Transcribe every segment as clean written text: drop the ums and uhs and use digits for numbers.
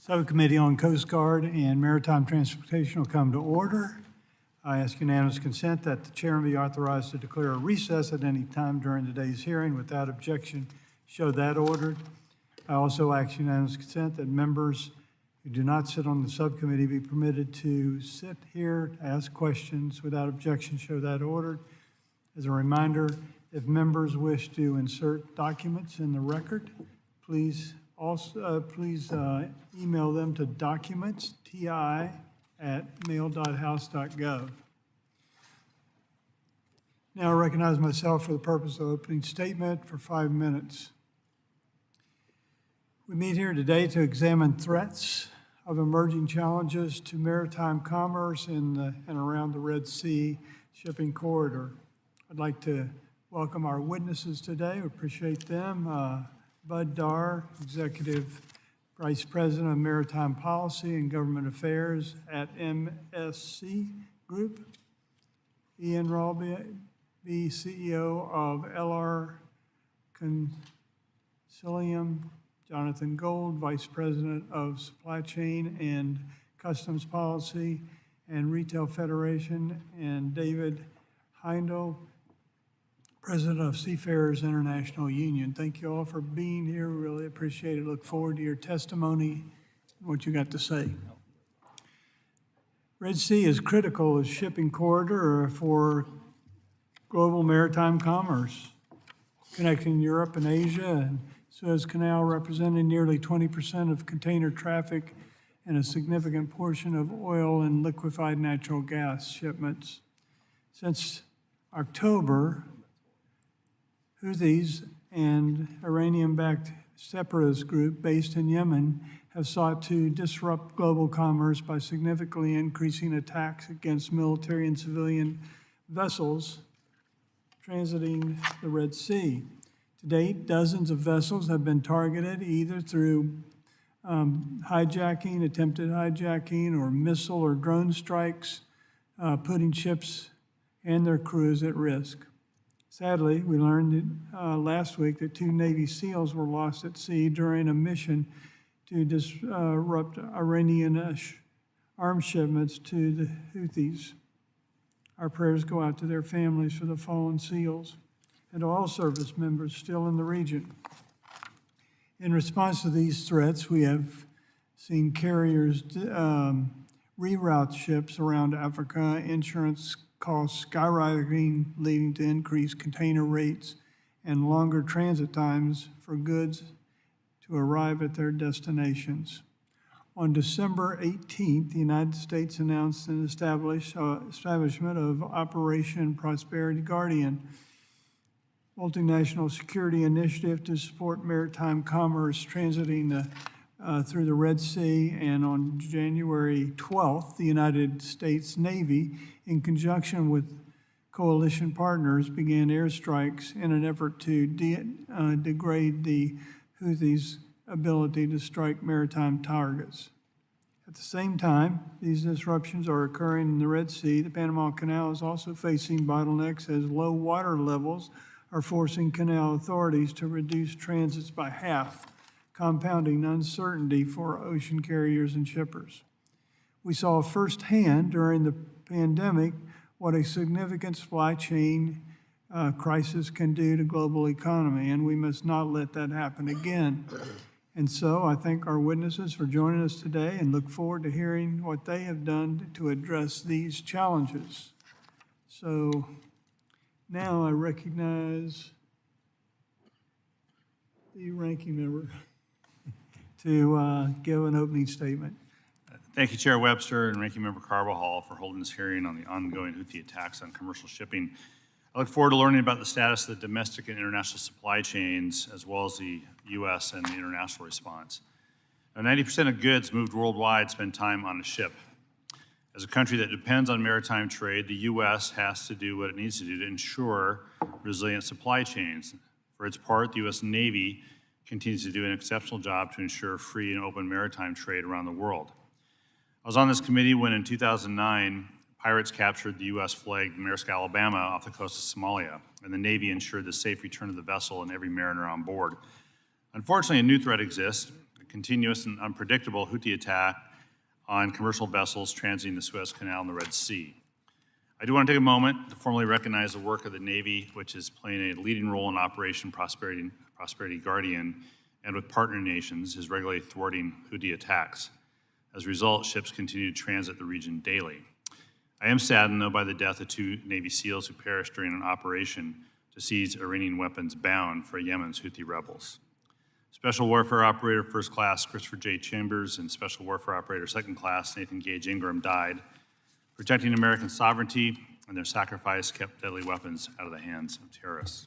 Subcommittee on Coast Guard and Maritime Transportation will come to order. I ask unanimous consent that the chairman be authorized to declare a recess at any time during today's hearing. Without objection, show that ordered. I also ask unanimous consent that members who do not sit on the subcommittee be permitted to sit here to ask questions. Without objection, show that ordered. As a reminder, if members wish to insert documents in the record, please email them to documents@mail.house.gov. Now I recognize myself for the purpose of opening statement for 5 minutes. We meet here today to examine threats of emerging challenges to maritime commerce in and around the Red Sea shipping corridor. I'd like to welcome our witnesses today. We appreciate them. Bud Darr, Executive Vice President of Maritime Policy and Government Affairs at MSC Group. Ian Rawby, CEO of LR Consilium. Jonathan Gold, Vice President of Supply Chain and Customs Policy and Retail Federation, and David Heindel, President of Seafarers International Union. Thank you all for being here. We really appreciate it. Look forward to your testimony and what you got to say. Red Sea is critical as shipping corridor for global maritime commerce, connecting Europe and Asia, and Suez Canal representing nearly 20% of container traffic and a significant portion of oil and liquefied natural gas shipments. Since October, Houthis and Iranian-backed separatist group based in Yemen have sought to disrupt global commerce by significantly increasing attacks against military and civilian vessels transiting the Red Sea. To date, dozens of vessels have been targeted either through hijacking, attempted hijacking, or missile or drone strikes, putting ships and their crews at risk. Sadly, we learned last week that 2 Navy SEALs were lost at sea during a mission to disrupt Iranian arms shipments to the Houthis. Our prayers go out to their families for the fallen SEALs and to all service members still in the region. In response to these threats, we have seen carriers reroute ships around Africa, insurance costs skyrocketing, leading to increased container rates and longer transit times for goods to arrive at their destinations. On December 18th, the United States announced an establishment of Operation Prosperity Guardian, multinational security initiative to support maritime commerce transiting through the Red Sea. And on January 12th, the United States Navy, in conjunction with coalition partners, began airstrikes in an effort to degrade the Houthis' ability to strike maritime targets. At the same time, these disruptions are occurring in the Red Sea. The Panama Canal is also facing bottlenecks as low water levels are forcing canal authorities to reduce transits by half, compounding uncertainty for ocean carriers and shippers. We saw firsthand during the pandemic what a significant supply chain crisis can do to global economy, and we must not let that happen again. And so I thank our witnesses for joining us today and look forward to hearing what they have done to address these challenges. So now I recognize the ranking member to give an opening statement. Thank you, Chair Webster and Ranking Member Carbajal, for holding this hearing on the ongoing Houthi attacks on commercial shipping. I look forward to learning about the status of the domestic and international supply chains, as well as the U.S. and the international response. Now, 90% of goods moved worldwide spend time on a ship. As a country that depends on maritime trade, the U.S. has to do what it needs to do to ensure resilient supply chains. For its part, the U.S. Navy continues to do an exceptional job to ensure free and open maritime trade around the world. I was on this committee when in 2009, pirates captured the U.S.-flagged Menace, Alabama off the coast of Somalia, and the Navy ensured the safe return of the vessel and every mariner on board. Unfortunately, a new threat exists. A continuous and unpredictable Houthi attack on commercial vessels transiting the Suez Canal and the Red Sea. I do want to take a moment to formally recognize the work of the Navy, which is playing a leading role in Operation Prosperity Guardian, and with partner nations is regularly thwarting Houthi attacks. As a result, ships continue to transit the region daily. I am saddened, though, by the death of 2 Navy SEALs who perished during an operation to seize Iranian weapons bound for Yemen's Houthi rebels. Special Warfare Operator First Class Christopher J. Chambers and Special Warfare Operator Second Class Nathan Gage Ingram died, protecting American sovereignty, and their sacrifice kept deadly weapons out of the hands of terrorists.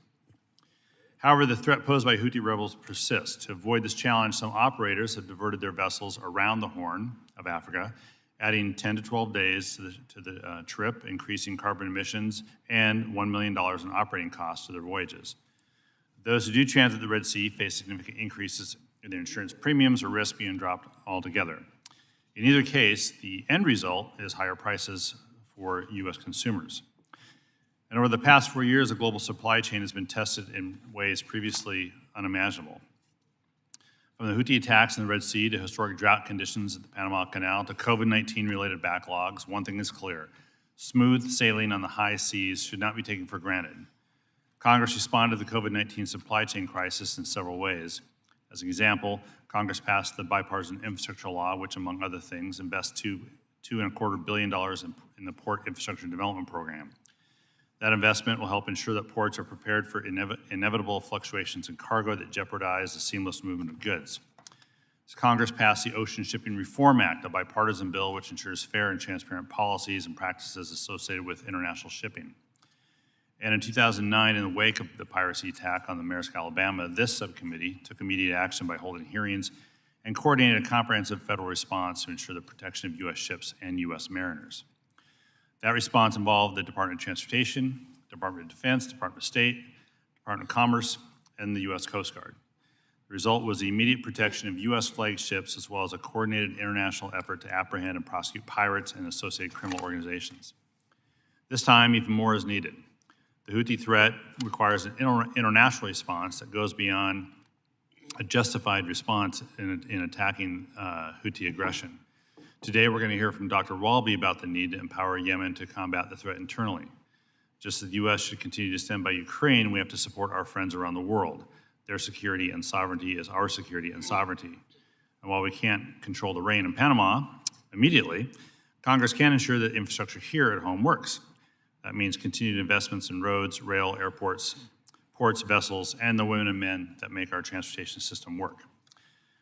However, the threat posed by Houthi rebels persists. To avoid this challenge, some operators have diverted their vessels around the Horn of Africa, adding 10 to 12 days to the trip, increasing carbon emissions, and $1 million in operating costs to their voyages. Those who do transit the Red Sea face significant increases in their insurance premiums or risk being dropped altogether. In either case, the end result is higher prices for U.S. consumers. And over the past 4 years, the global supply chain has been tested in ways previously unimaginable. From the Houthi attacks in the Red Sea to historic drought conditions at the Panama Canal to COVID-19 related backlogs, one thing is clear: smooth sailing on the high seas should not be taken for granted. Congress responded to the COVID-19 supply chain crisis in several ways. As an example, Congress passed the bipartisan infrastructure law, which, among other things, invests $2.25 billion in the Port Infrastructure Development Program. That investment will help ensure that ports are prepared for inevitable fluctuations in cargo that jeopardize the seamless movement of goods. As Congress passed the Ocean Shipping Reform Act, a bipartisan bill which ensures fair and transparent policies and practices associated with international shipping. And in 2009, in the wake of the piracy attack on the Menace, Alabama, this subcommittee took immediate action by holding hearings and coordinated a comprehensive federal response to ensure the protection of U.S. ships and U.S. mariners. That response involved the Department of Transportation, Department of Defense, Department of State, Department of Commerce, and the U.S. Coast Guard. The result was the immediate protection of U.S. flagged ships, as well as a coordinated international effort to apprehend and prosecute pirates and associated criminal organizations. This time, even more is needed. The Houthi threat requires an international response that goes beyond a justified response in attacking Houthi aggression. Today, we're going to hear from Dr. Walby about the need to empower Yemen to combat the threat internally. Just as the U.S. should continue to stand by Ukraine, we have to support our friends around the world. Their security and sovereignty is our security and sovereignty. And while we can't control the rain in Panama immediately, Congress can ensure that infrastructure here at home works. That means continued investments in roads, rail, airports, ports, vessels, and the women and men that make our transportation system work.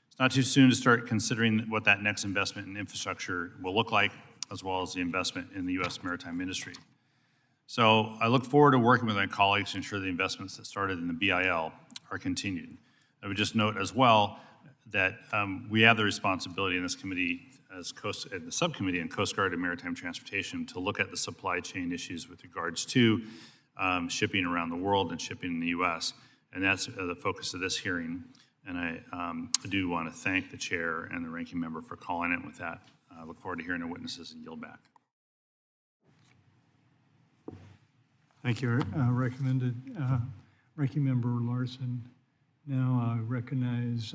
It's not too soon to start considering what that next investment in infrastructure will look like, as well as the investment in the U.S. maritime industry. So I look forward to working with my colleagues to ensure the investments that started in the BIL are continued. I would just note as well that we have the responsibility in this committee, the subcommittee on Coast Guard and Maritime Transportation, to look at the supply chain issues with regards to shipping around the world and shipping in the U.S. And that's the focus of this hearing. And I do want to thank the chair and the ranking member for calling it. With that, I look forward to hearing the witnesses and yield back. Thank you, recommended Ranking Member Larson. Now I recognize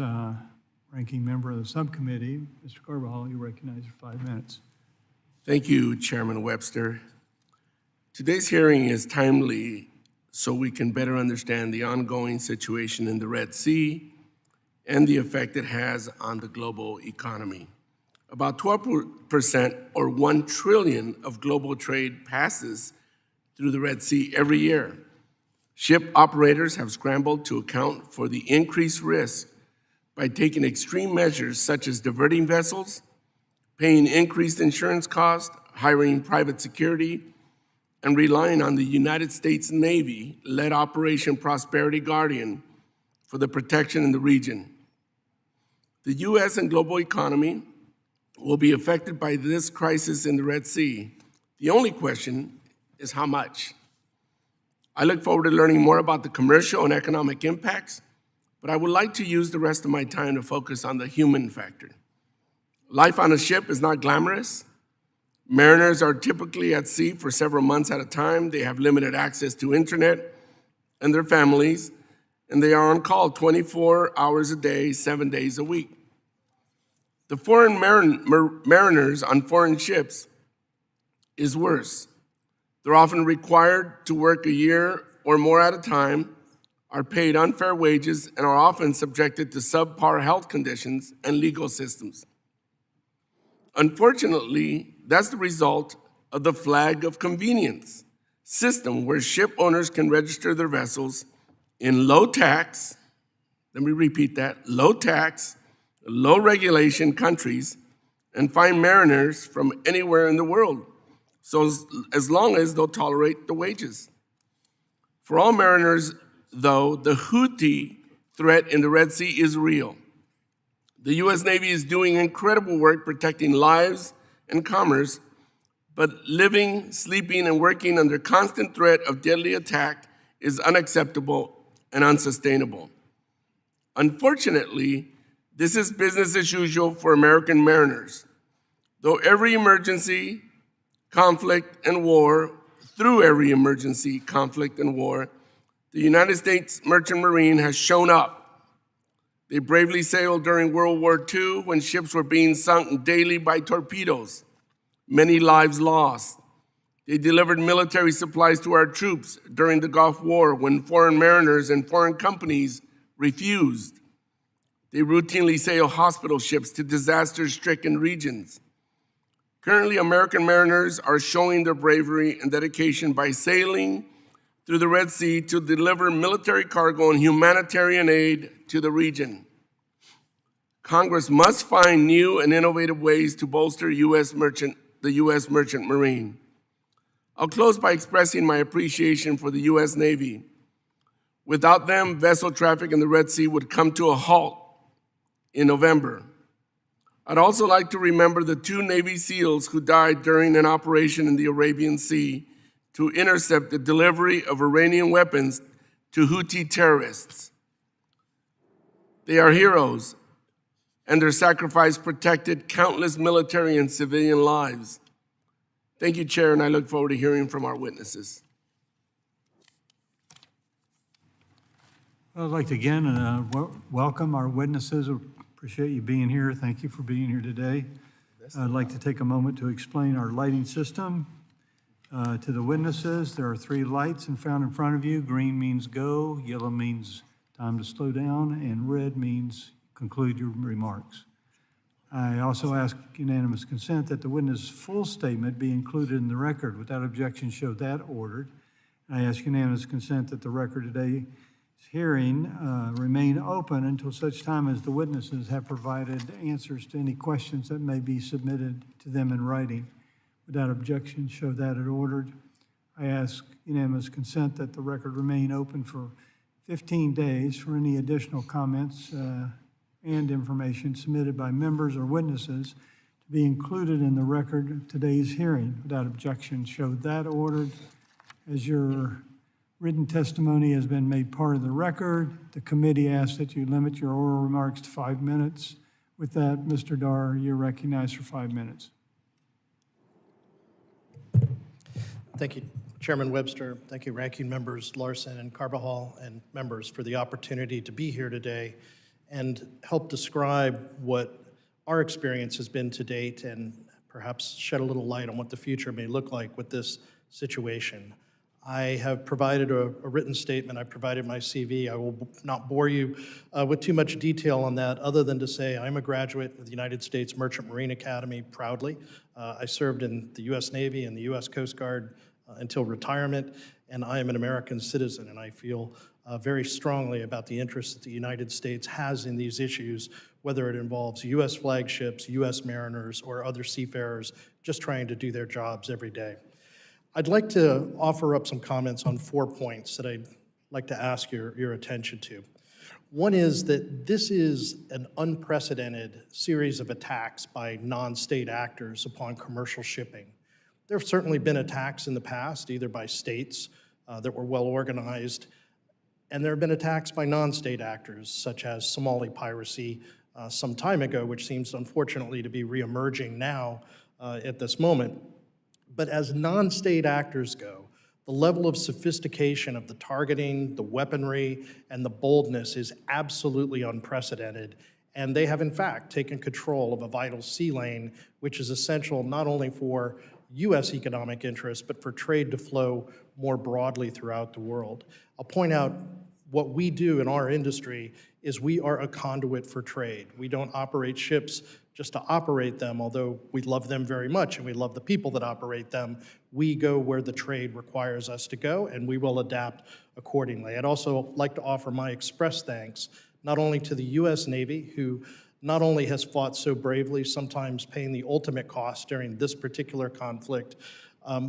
Ranking Member of the Subcommittee, Mr. Carbajal. You recognize for 5 minutes. Thank you, Chairman Webster. Today's hearing is timely so we can better understand the ongoing situation in the Red Sea and the effect it has on the global economy. About 12% or 1 trillion of global trade passes through the Red Sea every year. Ship operators have scrambled to account for the increased risk by taking extreme measures such as diverting vessels, paying increased insurance costs, hiring private security, and relying on the United States Navy-led Operation Prosperity Guardian for the protection in the region. The U.S. and global economy will be affected by this crisis in the Red Sea. The only question is how much. I look forward to learning more about the commercial and economic impacts, but I would like to use the rest of my time to focus on the human factor. Life on a ship is not glamorous. Mariners are typically at sea for several months at a time. They have limited access to internet and their families, and they are on call 24 hours a day, 7 days a week. The foreign mariners on foreign ships is worse. They're often required to work a year or more at a time, are paid unfair wages, and are often subjected to subpar health conditions and legal systems. Unfortunately, that's the result of the flag of convenience system where ship owners can register their vessels in low tax, let me repeat that, low tax, low regulation countries and find mariners from anywhere in the world, so as long as they'll tolerate the wages. For all mariners, though, the Houthi threat in the Red Sea is real. The U.S. Navy is doing incredible work protecting lives and commerce, but living, sleeping, and working under constant threat of deadly attack is unacceptable and unsustainable. Unfortunately, this is business as usual for American mariners. Through every emergency, conflict, and war, the United States Merchant Marine has shown up. They bravely sailed during World War II when ships were being sunk daily by torpedoes, many lives lost. They delivered military supplies to our troops during the Gulf War when foreign mariners and foreign companies refused. They routinely sail hospital ships to disaster-stricken regions. Currently, American mariners are showing their bravery and dedication by sailing through the Red Sea to deliver military cargo and humanitarian aid to the region. Congress must find new and innovative ways to bolster the U.S. Merchant Marine. I'll close by expressing my appreciation for the U.S. Navy. Without them, vessel traffic in the Red Sea would come to a halt in November. I'd also like to remember the 2 Navy SEALs who died during an operation in the Arabian Sea to intercept the delivery of Iranian weapons to Houthi terrorists. They are heroes, and their sacrifice protected countless military and civilian lives. Thank you, Chair, and I look forward to hearing from our witnesses. I'd like to again welcome our witnesses. We appreciate you being here. Thank you for being here today. I'd like to take a moment to explain our lighting system to the witnesses. There are 3 lights found in front of you. Green means go, yellow means time to slow down, and red means conclude your remarks. I also ask unanimous consent that the witness' full statement be included in the record. Without objection, show that ordered. I ask unanimous consent that the record of today's hearing remain open until such time as the witnesses have provided answers to any questions that may be submitted to them in writing. Without objection, show that it ordered. I ask unanimous consent that the record remain open for 15 days for any additional comments and information submitted by members or witnesses to be included in the record of today's hearing. Without objection, show that ordered. As your written testimony has been made part of the record, the committee asks that you limit your oral remarks to 5 minutes. With that, Mr. Dar, you're recognized for 5 minutes. Thank you, Chairman Webster. Thank you, Ranking Members Larson and Carbajal, and members for the opportunity to be here today and help describe what our experience has been to date and perhaps shed a little light on what the future may look like with this situation. I have provided a written statement. I provided my CV. I will not bore you with too much detail on that, other than to say I'm a graduate of the United States Merchant Marine Academy proudly. I served in the U.S. Navy and the U.S. Coast Guard until retirement, and I am an American citizen, and I feel very strongly about the interest that the United States has in these issues, whether it involves U.S. flagships, U.S. mariners, or other seafarers just trying to do their jobs every day. I'd like to offer up some comments on 4 points that I'd like to ask your attention to. One is that this is an unprecedented series of attacks by non-state actors upon commercial shipping. There have certainly been attacks in the past, either by states that were well organized, and there have been attacks by non-state actors, such as Somali piracy some time ago, which seems unfortunately to be reemerging now at this moment. But as non-state actors go, the level of sophistication of the targeting, the weaponry, and the boldness is absolutely unprecedented And they have, in fact, taken control of a vital sea lane, which is essential not only for U.S. economic interests, but for trade to flow more broadly throughout the world. I'll point out what we do in our industry is we are a conduit for trade. We don't operate ships just to operate them, although we love them very much and we love the people that operate them. We go where the trade requires us to go, and we will adapt accordingly. I'd also like to offer my express thanks not only to the U.S. Navy, who not only has fought so bravely, sometimes paying the ultimate cost during this particular conflict,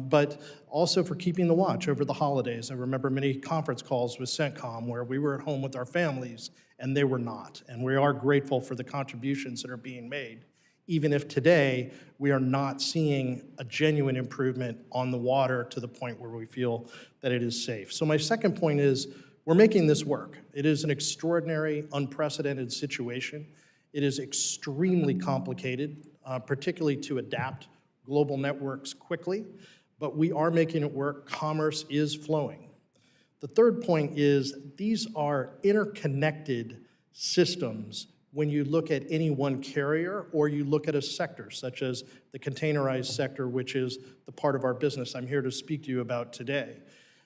but also for keeping the watch over the holidays. I remember many conference calls with CENTCOM where we were at home with our families and they were not. And we are grateful for the contributions that are being made, even if today we are not seeing a genuine improvement on the water to the point where we feel that it is safe. So my second point is we're making this work. It is an extraordinary, unprecedented situation. It is extremely complicated, particularly to adapt global networks quickly, but we are making it work. Commerce is flowing. The third point is these are interconnected systems when you look at any one carrier or you look at a sector, such as the containerized sector, which is the part of our business I'm here to speak to you about today.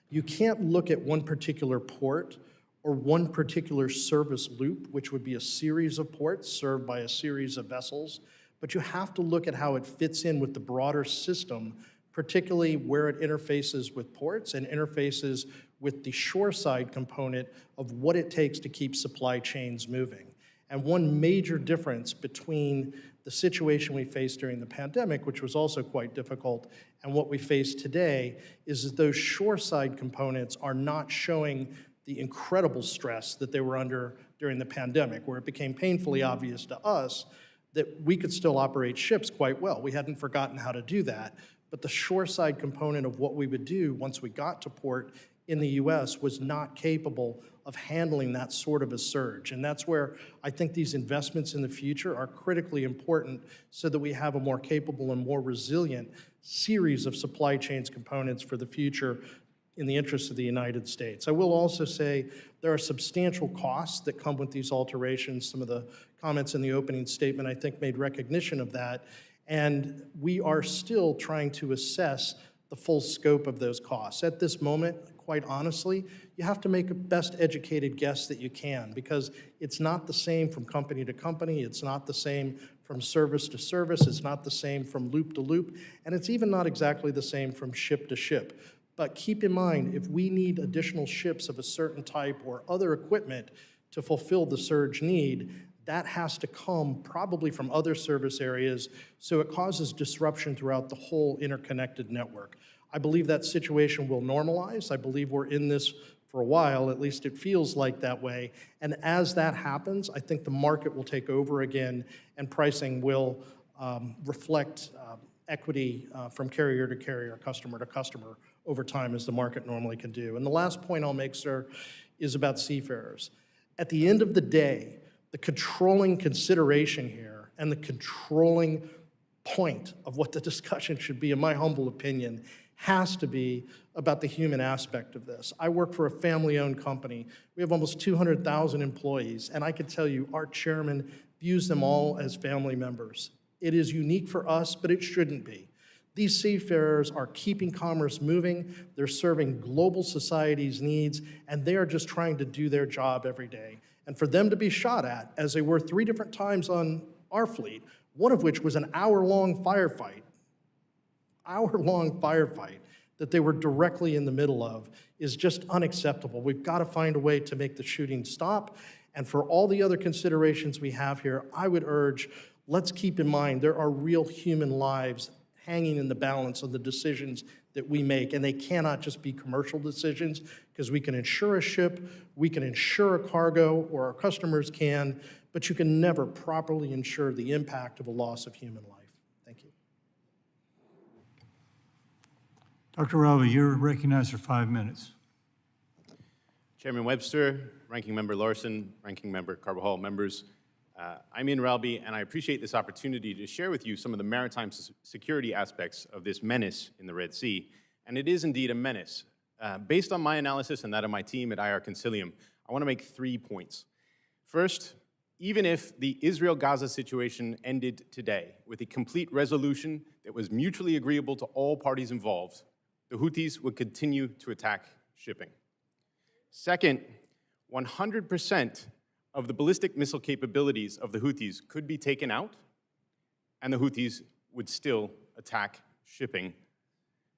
You can't look at one particular port or one particular service loop, which would be a series of ports served by a series of vessels, but you have to look at how it fits in with the broader system, particularly where it interfaces with ports and interfaces with the shoreside component of what it takes to keep supply chains moving. And one major difference between the situation we faced during the pandemic, which was also quite difficult, and what we face today is that those shoreside components are not showing the incredible stress that they were under during the pandemic, where it became painfully obvious to us that we could still operate ships quite well. We hadn't forgotten how to do that, but the shoreside component of what we would do once we got to port in the US was not capable of handling that sort of a surge. And that's where I think these investments in the future are critically important so that we have a more capable and more resilient series of supply chains components for the future in the interest of the United States. I will also say there are substantial costs that come with these alterations. Some of the comments in the opening statement, I think, made recognition of that. And we are still trying to assess the full scope of those costs. At this moment, quite honestly, you have to make a best educated guess that you can, because it's not the same from company to company, it's not the same from service to service, it's not the same from loop to loop, and it's even not exactly the same from ship to ship. But keep in mind, if we need additional ships of a certain type or other equipment to fulfill the surge need, that has to come probably from other service areas, so it causes disruption throughout the whole interconnected network. I believe that situation will normalize. I believe we're in this for a while, at least it feels like that way. And as that happens, I think the market will take over again and pricing will reflect equity from carrier to carrier, customer to customer over time as the market normally can do. And the last point I'll make, sir, is about seafarers. At the end of the day, the controlling consideration here and the controlling point of what the discussion should be, in my humble opinion, has to be about the human aspect of this. I work for a family-owned company. We have almost 200,000 employees, and I can tell you our chairman views them all as family members. It is unique for us, but it shouldn't be. These seafarers are keeping commerce moving, they're serving global society's needs, and they are just trying to do their job every day. And for them to be shot at, as they were 3 different times on our fleet, one of which was an hour-long firefight that they were directly in the middle of, is just unacceptable. We've got to find a way to make the shooting stop. And for all the other considerations we have here, I would urge, let's keep in mind there are real human lives hanging in the balance of the decisions that we make, and they cannot just be commercial decisions, because we can insure a ship, we can insure a cargo, or our customers can, but you can never properly insure the impact of a loss of human life. Thank you. Dr. Rabi, you're recognized for 5 minutes. Chairman Webster, Ranking Member Larson, Ranking Member Carbajal, members, I'm Ian Ralby, and I appreciate this opportunity to share with you some of the maritime security aspects of this menace in the Red Sea. And it is indeed a menace. Based on my analysis and that of my team at IR Consilium, I want to make 3 points. First, even if the Israel-Gaza situation ended today with a complete resolution that was mutually agreeable to all parties involved, the Houthis would continue to attack shipping. Second, 100% of the ballistic missile capabilities of the Houthis could be taken out, and the Houthis would still attack shipping.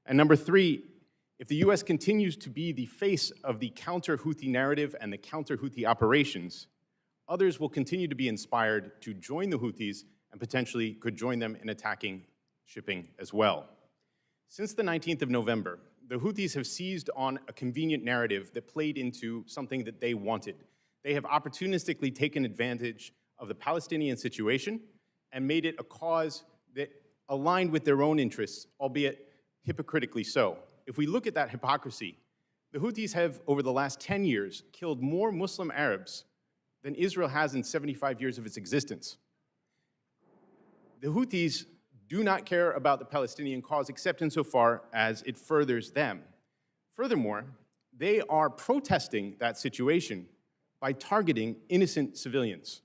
And number three, if the US continues to be the face of the counter-Houthi narrative and the counter-Houthi operations, others will continue to be inspired to join the Houthis and potentially could join them in attacking shipping as well. Since the 19th of November, the Houthis have seized on a convenient narrative that played into something that they wanted. They have opportunistically taken advantage of the Palestinian situation and made it a cause that aligned with their own interests, albeit hypocritically so. If we look at that hypocrisy, the Houthis have, over the last 10 years, killed more Muslim Arabs than Israel has in 75 years of its existence. The Houthis do not care about the Palestinian cause except insofar as it furthers them. Furthermore, they are protesting that situation by targeting innocent civilians.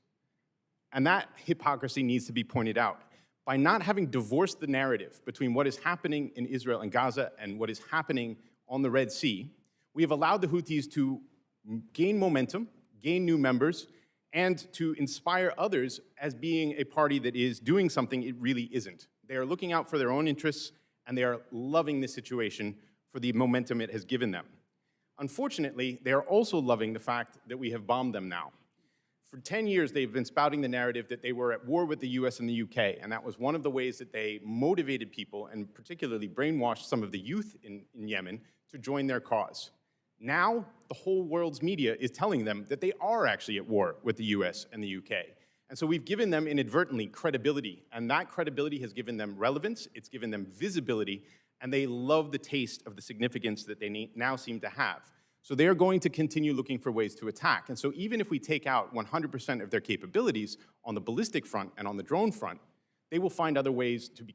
And that hypocrisy needs to be pointed out. By not having divorced the narrative between what is happening in Israel and Gaza and what is happening on the Red Sea, we have allowed the Houthis to gain momentum, gain new members, and to inspire others as being a party that is doing something it really isn't. They are looking out for their own interests, and they are loving this situation for the momentum it has given them. Unfortunately, they are also loving the fact that we have bombed them now. For 10 years, they've been spouting the narrative that they were at war with the US and the UK, and that was one of the ways that they motivated people, and particularly brainwashed some of the youth in Yemen, to join their cause. Now, the whole world's media is telling them that they are actually at war with the US and the UK. And so we've given them inadvertently credibility, and that credibility has given them relevance, it's given them visibility, and they love the taste of the significance that they now seem to have. So they are going to continue looking for ways to attack. And so even if we take out 100% of their capabilities on the ballistic front and on the drone front, they will find other ways to be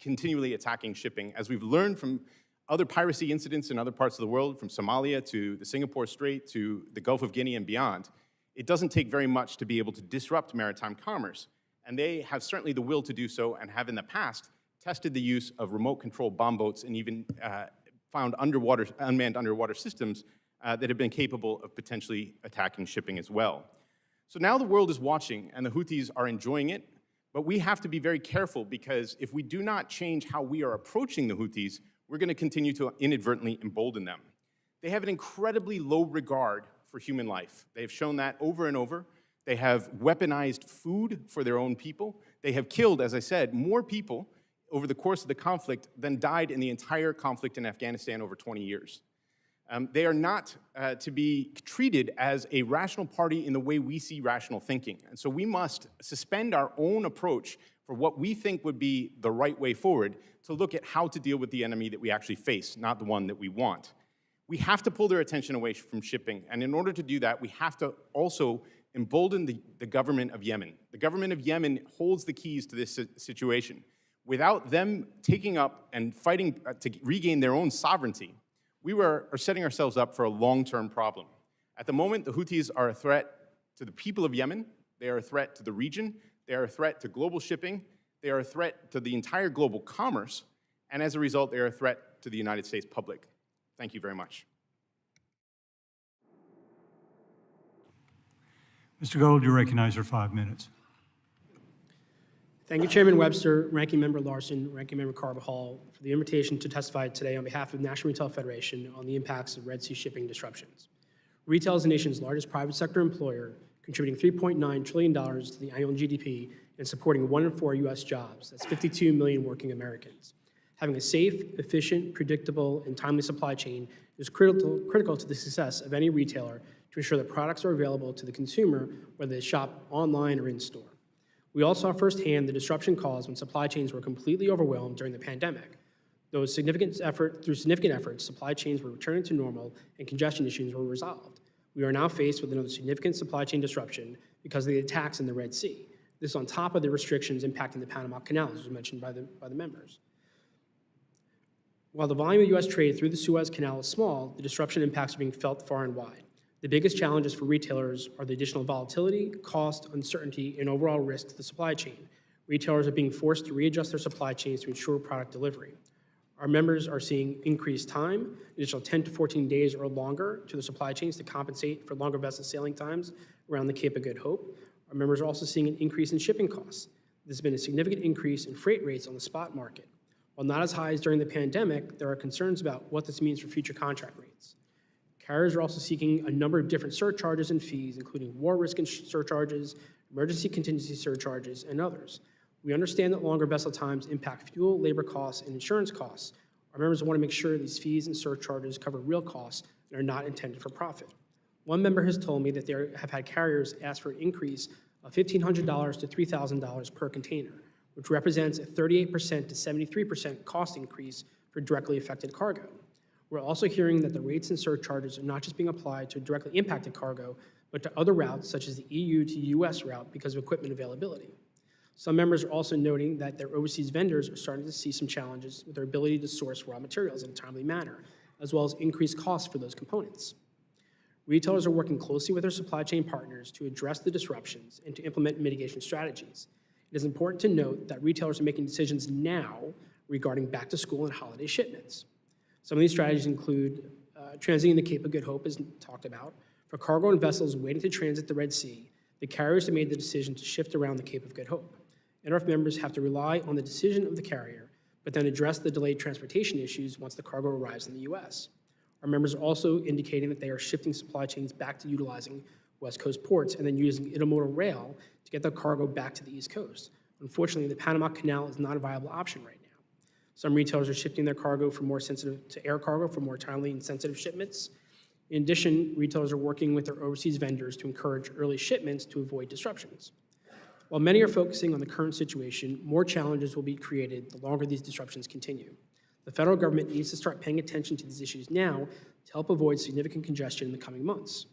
continually attacking shipping, as we've learned from other piracy incidents in other parts of the world, from Somalia to the Singapore Strait to the Gulf of Guinea and beyond. It doesn't take very much to be able to disrupt maritime commerce. And they have certainly the will to do so and have in the past tested the use of remote control bomb boats and even found unmanned underwater systems that have been capable of potentially attacking shipping as well. So now the world is watching and the Houthis are enjoying it, but we have to be very careful because if we do not change how we are approaching the Houthis, we're going to continue to inadvertently embolden them. They have an incredibly low regard for human life. They've shown that over and over. They have weaponized food for their own people. They have killed, as I said, more people over the course of the conflict than died in the entire conflict in Afghanistan over 20 years. They are not to be treated as a rational party in the way we see rational thinking. And so we must suspend our own approach for what we think would be the right way forward to look at how to deal with the enemy that we actually face, not the one that we want. We have to pull their attention away from shipping. And in order to do that, we have to also embolden the government of Yemen. The government of Yemen holds the keys to this situation. Without them taking up and fighting to regain their own sovereignty, we are setting ourselves up for a long-term problem. At the moment, the Houthis are a threat to the people of Yemen. They are a threat to the region. They are a threat to global shipping. They are a threat to the entire global commerce. And as a result, they are a threat to the United States public. Thank you very much. Mr. Gold, you're recognized for 5 minutes. Thank you, Chairman Webster, Ranking Member Larson, Ranking Member Carbajal, for the invitation to testify today on behalf of the National Retail Federation on the impacts of Red Sea shipping disruptions. Retail is the nation's largest private sector employer, contributing $3.9 trillion to the annual GDP and supporting 1 in 4 U.S. jobs. That's 52 million working Americans. Having a safe, efficient, predictable, and timely supply chain is critical to the success of any retailer to ensure that products are available to the consumer, whether they shop online or in store. We all saw firsthand the disruption caused when supply chains were completely overwhelmed during the pandemic. Through significant efforts, supply chains were returning to normal and congestion issues were resolved. We are now faced with another significant supply chain disruption because of the attacks in the Red Sea. This is on top of the restrictions impacting the Panama Canal, as was mentioned by the members. While the volume of U.S. trade through the Suez Canal is small, the disruption impacts are being felt far and wide. The biggest challenges for retailers are the additional volatility, cost, uncertainty, and overall risk to the supply chain. Retailers are being forced to readjust their supply chains to ensure product delivery. Our members are seeing increased time, additional 10 to 14 days or longer to the supply chains to compensate for longer vessel sailing times around the Cape of Good Hope. Our members are also seeing an increase in shipping costs. There's been a significant increase in freight rates on the spot market. While not as high as during the pandemic, there are concerns about what this means for future contract rates. Carriers are also seeking a number of different surcharges and fees, including war risk surcharges, emergency contingency surcharges, and others. We understand that longer vessel times impact fuel, labor costs, and insurance costs. Our members want to make sure these fees and surcharges cover real costs and are not intended for profit. One member has told me that they have had carriers ask for an increase of $1,500 to $3,000 per container, which represents a 38% to 73% cost increase for directly affected cargo. We're also hearing that the rates and surcharges are not just being applied to directly impacted cargo, but to other routes such as the EU to US route because of equipment availability. Some members are also noting that their overseas vendors are starting to see some challenges with their ability to source raw materials in a timely manner, as well as increased costs for those components. Retailers are working closely with their supply chain partners to address the disruptions and to implement mitigation strategies. It is important to note that retailers are making decisions now regarding back to school and holiday shipments. Some of these strategies include transiting the Cape of Good Hope, as talked about. For cargo and vessels waiting to transit the Red Sea, the carriers have made the decision to shift around the Cape of Good Hope. NRF members have to rely on the decision of the carrier, but then address the delayed transportation issues once the cargo arrives in the U.S. Our members are also indicating that they are shifting supply chains back to utilizing West Coast ports and then using intermodal rail to get their cargo back to the East Coast. Unfortunately, the Panama Canal is not a viable option right now. Some retailers are shifting their cargo from more sensitive to air cargo for more timely and sensitive shipments. In addition, retailers are working with their overseas vendors to encourage early shipments to avoid disruptions. While many are focusing on the current situation, more challenges will be created the longer these disruptions continue. The federal government needs to start paying attention to these issues now to help avoid significant congestion in the coming months.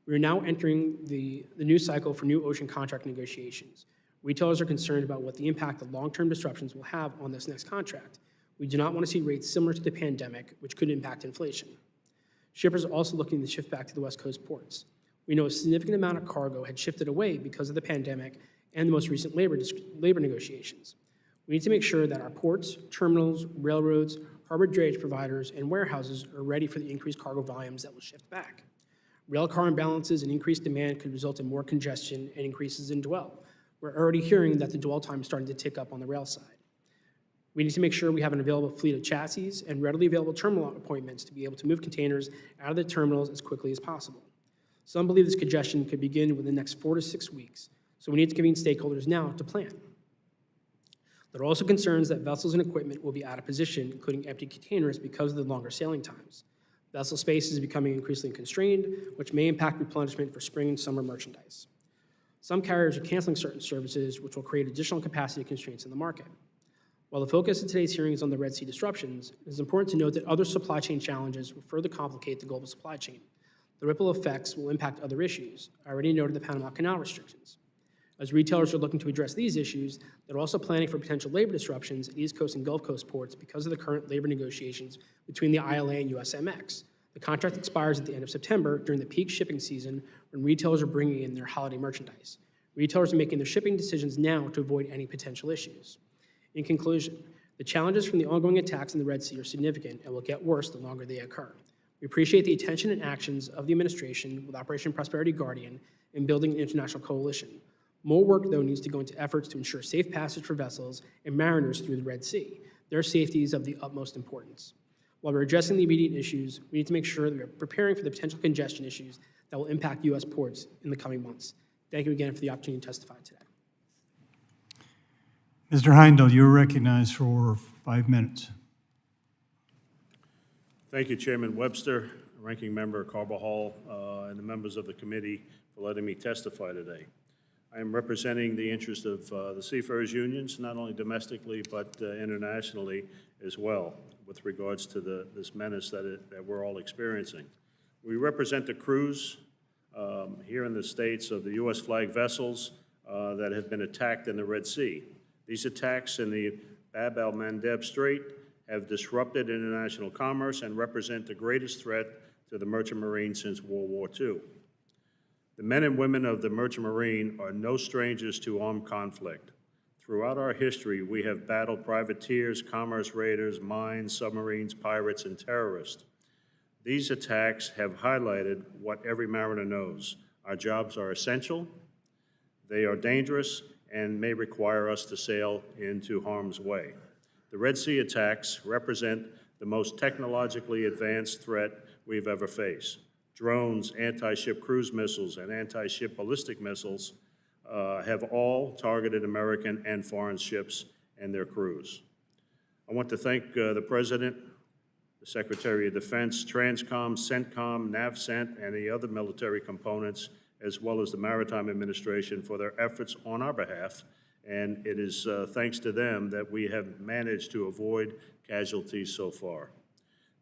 We are now entering the new cycle for new ocean contract negotiations. Retailers are concerned about what the impact of long-term disruptions will have on this next contract. We do not want to see rates similar to the pandemic, which could impact inflation. Shippers are also looking to shift back to the West Coast ports. We know a significant amount of cargo had shifted away because of the pandemic and the most recent labor negotiations. We need to make sure that our ports, terminals, railroads, harbor drayage providers, and warehouses are ready for the increased cargo volumes that will shift back. Rail car imbalances and increased demand could result in more congestion and increases in dwell. We're already hearing that the dwell time is starting to tick up on the rail side. We need to make sure we have an available fleet of chassis and readily available terminal appointments to be able to move containers out of the terminals as quickly as possible. Some believe this congestion could begin within the next 4 to 6 weeks, so we need to convene stakeholders now to plan. There are also concerns that vessels and equipment will be out of position, including empty containers, because of the longer sailing times. Vessel space is becoming increasingly constrained, which may impact replenishment for spring and summer merchandise. Some carriers are canceling certain services, which will create additional capacity constraints in the market. While the focus of today's hearing is on the Red Sea disruptions, it is important to note that other supply chain challenges will further complicate the global supply chain. The ripple effects will impact other issues. I already noted the Panama Canal restrictions. As retailers are looking to address these issues, they're also planning for potential labor disruptions at East Coast and Gulf Coast ports because of the current labor negotiations between the ILA and USMX. The contract expires at the end of September during the peak shipping season when retailers are bringing in their holiday merchandise. Retailers are making their shipping decisions now to avoid any potential issues. In conclusion, the challenges from the ongoing attacks in the Red Sea are significant and will get worse the longer they occur. We appreciate the attention and actions of the administration with Operation Prosperity Guardian in building an international coalition. More work, though, needs to go into efforts to ensure safe passage for vessels and mariners through the Red Sea. Their safety is of the utmost importance. While we're addressing the immediate issues, we need to make sure that we are preparing for the potential congestion issues that will impact U.S. ports in the coming months. Thank you again for the opportunity to testify today. Mr. Heindel, you're recognized for 5 minutes. Thank you, Chairman Webster, Ranking Member Carbajal, and the members of the committee for letting me testify today. I am representing the interest of the seafarers unions, not only domestically but internationally as well, with regards to this menace that we're all experiencing. We represent the crews here in the States of the U.S. flag vessels that have been attacked in the Red Sea. These attacks in the Bab el-Mandeb Strait have disrupted international commerce and represent the greatest threat to the Merchant Marine since World War II. The men and women of the Merchant Marine are no strangers to armed conflict. Throughout our history, we have battled privateers, commerce raiders, mines, submarines, pirates, and terrorists. These attacks have highlighted what every mariner knows. Our jobs are essential, they are dangerous, and may require us to sail into harm's way. The Red Sea attacks represent the most technologically advanced threat we've ever faced. Drones, anti-ship cruise missiles, and anti-ship ballistic missiles have all targeted American and foreign ships and their crews. I want to thank the President, the Secretary of Defense, TRANSCOM, CENTCOM, NAVCENT, and the other military components, as well as the Maritime Administration for their efforts on our behalf. And it is thanks to them that we have managed to avoid casualties so far.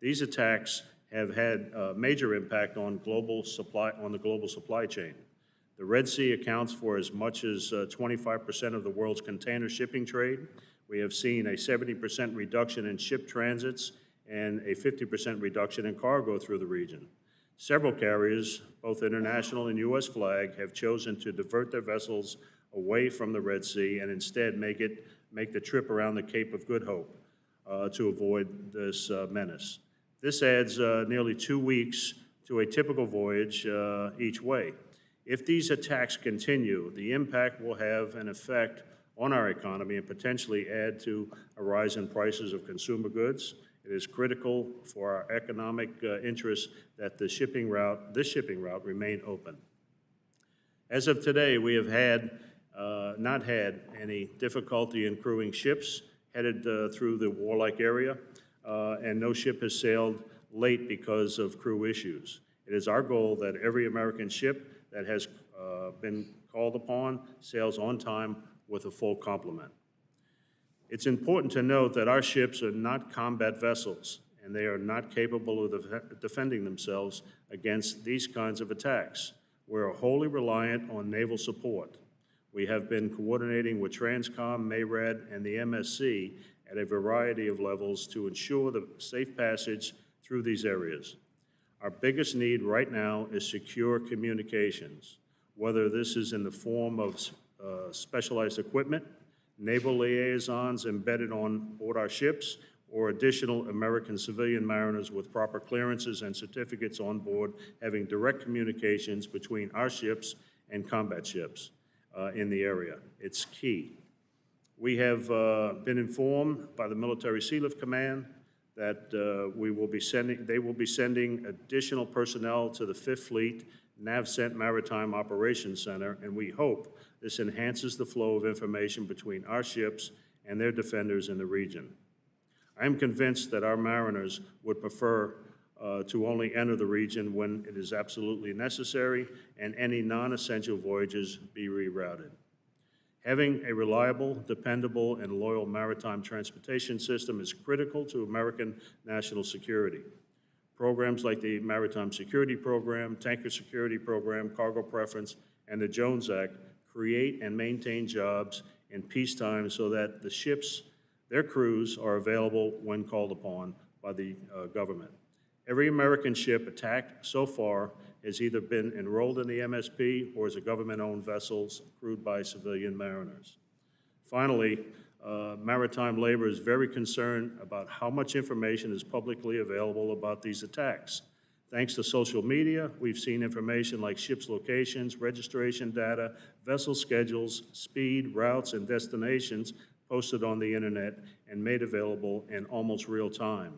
These attacks have had a major impact on the global supply chain. The Red Sea accounts for as much as 25% of the world's container shipping trade. We have seen a 70% reduction in ship transits and a 50% reduction in cargo through the region. Several carriers, both international and U.S. flag, have chosen to divert their vessels away from the Red Sea and instead make the trip around the Cape of Good Hope to avoid this menace. This adds nearly 2 weeks to a typical voyage each way. If these attacks continue, the impact will have an effect on our economy and potentially add to a rise in prices of consumer goods. It is critical for our economic interests that this shipping route remain open. As of today, we have not had any difficulty in crewing ships headed through the warlike area, and no ship has sailed late because of crew issues. It is our goal that every American ship that has been called upon sails on time with a full complement. It's important to note that our ships are not combat vessels, and they are not capable of defending themselves against these kinds of attacks. We're wholly reliant on naval support. We have been coordinating with TRANSCOM, MARAD, and the MSC at a variety of levels to ensure the safe passage through these areas. Our biggest need right now is secure communications, whether this is in the form of specialized equipment, naval liaisons embedded on board our ships, or additional American civilian mariners with proper clearances and certificates on board having direct communications between our ships and combat ships in the area. It's key. We have been informed by the Military Sealift Command that they will be sending additional personnel to the 5th Fleet NAVCENT Maritime Operations Center, and we hope this enhances the flow of information between our ships and their defenders in the region. I am convinced that our mariners would prefer to only enter the region when it is absolutely necessary and any non-essential voyages be rerouted. Having a reliable, dependable, and loyal maritime transportation system is critical to American national security. Programs like the Maritime Security Program, Tanker Security Program, Cargo Preference, and the Jones Act create and maintain jobs in peacetime so that the ships, their crews, are available when called upon by the government. Every American ship attacked so far has either been enrolled in the MSP or is a government-owned vessel crewed by civilian mariners. Finally, maritime labor is very concerned about how much information is publicly available about these attacks. Thanks to social media, we've seen information like ships' locations, registration data, vessel schedules, speed, routes, and destinations posted on the internet and made available in almost real time.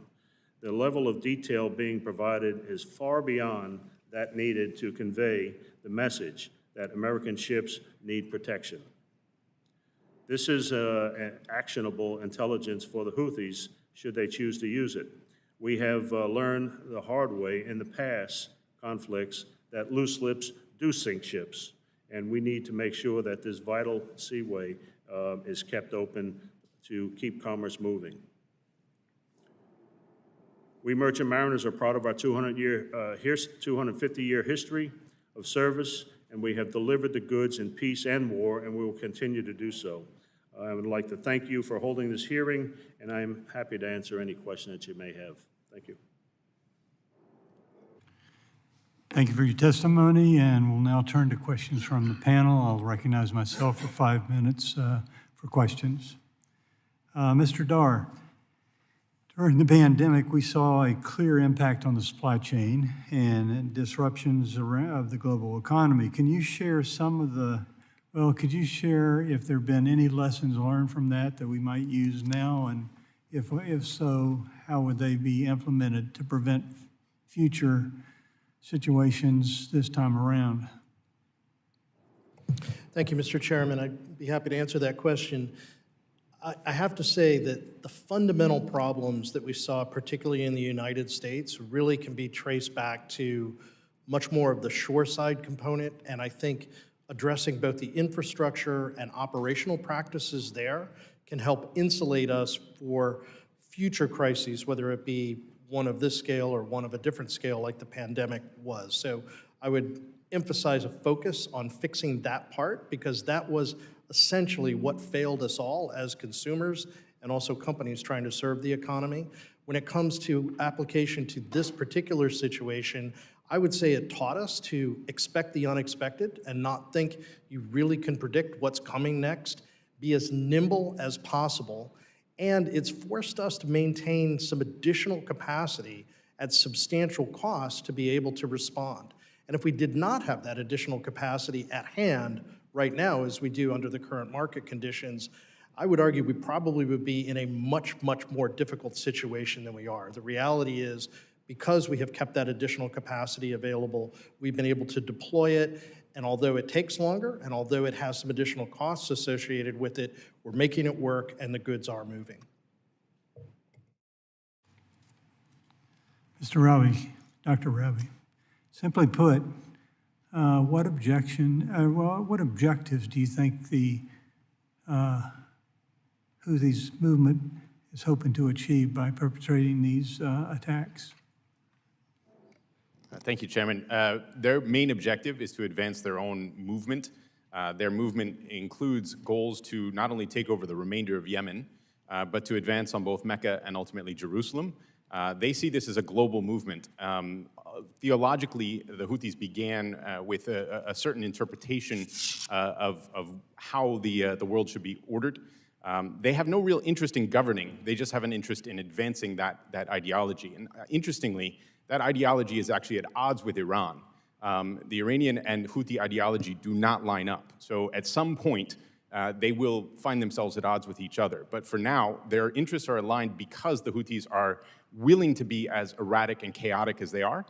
The level of detail being provided is far beyond that needed to convey the message that American ships need protection. This is an actionable intelligence for the Houthis should they choose to use it. We have learned the hard way in the past conflicts that loose lips do sink ships, and we need to make sure that this vital seaway is kept open to keep commerce moving. We merchant mariners are proud of our 250-year history of service, and we have delivered the goods in peace and war, and we will continue to do so. I would like to thank you for holding this hearing, and I am happy to answer any question that you may have. Thank you. Thank you for your testimony, and we'll now turn to questions from the panel. I'll recognize myself for 5 minutes for questions. Mr. Dar, during the pandemic, we saw a clear impact on the supply chain and disruptions of the global economy. Can you share could you share if there have been any lessons learned from that we might use now? And if so, how would they be implemented to prevent future situations this time around? Thank you, Mr. Chairman. I'd be happy to answer that question. I have to say that the fundamental problems that we saw, particularly in the United States, really can be traced back to much more of the shoreside component, and I think addressing both the infrastructure and operational practices there can help insulate us for future crises, whether it be one of this scale or one of a different scale like the pandemic was. So I would emphasize a focus on fixing that part, because that was essentially what failed us all as consumers and also companies trying to serve the economy. When it comes to application to this particular situation, I would say it taught us to expect the unexpected and not think you really can predict what's coming next, be as nimble as possible, and it's forced us to maintain some additional capacity at substantial cost to be able to respond. And if we did not have that additional capacity at hand right now, as we do under the current market conditions, I would argue we probably would be in a much, much more difficult situation than we are. The reality is, because we have kept that additional capacity available, we've been able to deploy it, and although it takes longer, and although it has some additional costs associated with it, we're making it work and the goods are moving. Mr. Ravi, Dr. Ravi, simply put, what objectives do you think the Houthis movement is hoping to achieve by perpetrating these attacks? Thank you, Chairman. Their main objective is to advance their own movement. Their movement includes goals to not only take over the remainder of Yemen, but to advance on both Mecca and ultimately Jerusalem. They see this as a global movement. Theologically, the Houthis began with a certain interpretation of how the world should be ordered. They have no real interest in governing. They just have an interest in advancing that ideology. And interestingly, that ideology is actually at odds with Iran. The Iranian and Houthi ideology do not line up. So at some point, they will find themselves at odds with each other. But for now, their interests are aligned because the Houthis are willing to be as erratic and chaotic as they are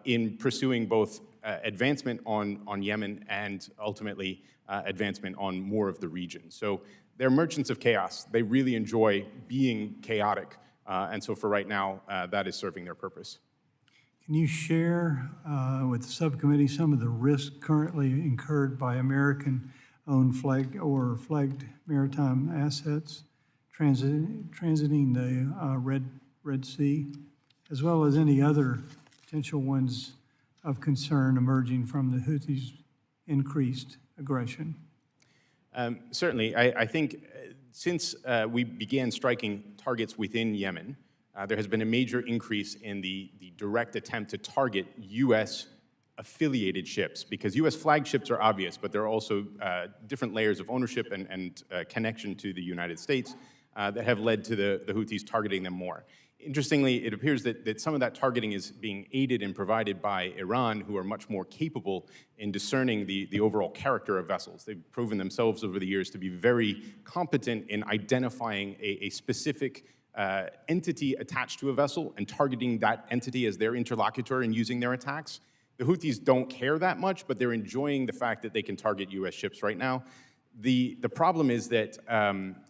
in pursuing both advancement on Yemen and ultimately advancement on more of the region. So they're merchants of chaos. They really enjoy being chaotic. And so for right now, that is serving their purpose. Can you share with the subcommittee some of the risks currently incurred by American-owned flagged maritime assets transiting the Red Sea, as well as any other potential ones of concern emerging from the Houthis' increased aggression? Certainly. I think since we began striking targets within Yemen, there has been a major increase in the direct attempt to target U.S. affiliated ships, because U.S. flagships are obvious, but there are also different layers of ownership and connection to the United States that have led to the Houthis targeting them more. Interestingly, it appears that some of that targeting is being aided and provided by Iran, who are much more capable in discerning the overall character of vessels. They've proven themselves over the years to be very competent in identifying a specific entity attached to a vessel and targeting that entity as their interlocutor and using their attacks. The Houthis don't care that much, but they're enjoying the fact that they can target U.S. ships right now. The problem is that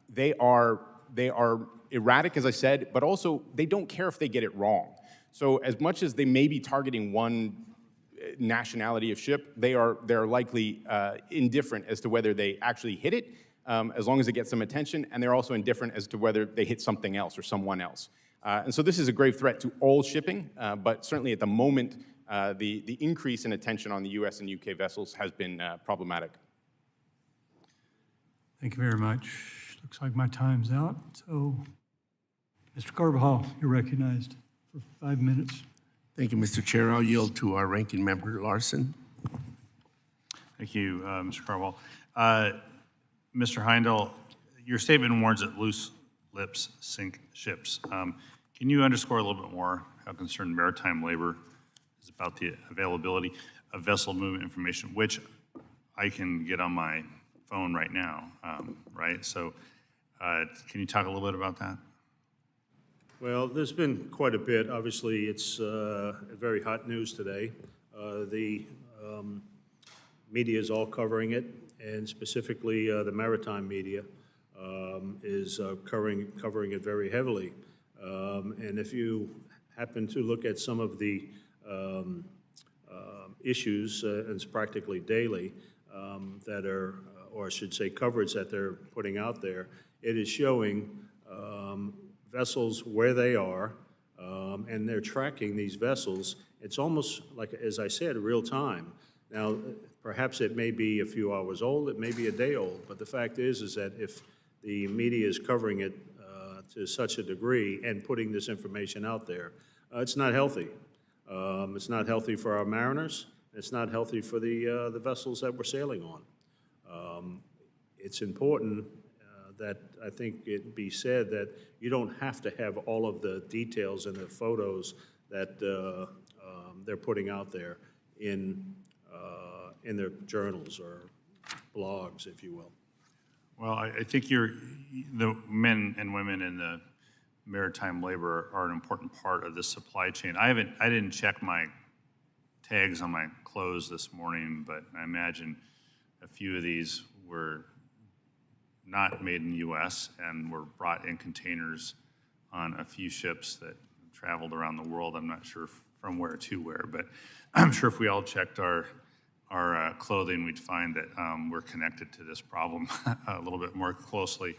they are erratic, as I said, but also they don't care if they get it wrong. So as much as they may be targeting one nationality of ship, they're likely indifferent as to whether they actually hit it, as long as it gets some attention, and they're also indifferent as to whether they hit something else or someone else. And so this is a grave threat to all shipping, but certainly at the moment, the increase in attention on the U.S. and U.K. vessels has been problematic. Thank you very much. Looks like my time's out. So, Mr. Carbajal, you're recognized for 5 minutes. Thank you, Mr. Chair. I'll yield to our ranking member, Larson. Thank you, Mr. Carvajal. Mr. Heindel, your statement warns that loose lips sink ships. Can you underscore a little bit more how concerned maritime labor is about the availability of vessel movement information, which I can get on my phone right now, right? So can you talk a little bit about that? Well, there's been quite a bit. Obviously, it's very hot news today. The media is all covering it, and specifically the maritime media is covering it very heavily. And if you happen to look at some of the issues, and it's practically daily, that are, or I should say coverage that they're putting out there, it is showing vessels where they are, and they're tracking these vessels. It's almost like, as I said, real time. Now, perhaps it may be a few hours old, it may be a day old, but the fact is that if the media is covering it to such a degree and putting this information out there, it's not healthy. It's not healthy for our mariners. It's not healthy for the vessels that we're sailing on. It's important that I think it be said that you don't have to have all of the details and the photos that they're putting out there in their journals or blogs, if you will. Well, I think the men and women in the maritime labor are an important part of the supply chain. I didn't check my tags on my clothes this morning, but I imagine a few of these were not made in the U.S. and were brought in containers on a few ships that traveled around the world. I'm not sure from where to where, but I'm sure if we all checked our clothing, we'd find that we're connected to this problem a little bit more closely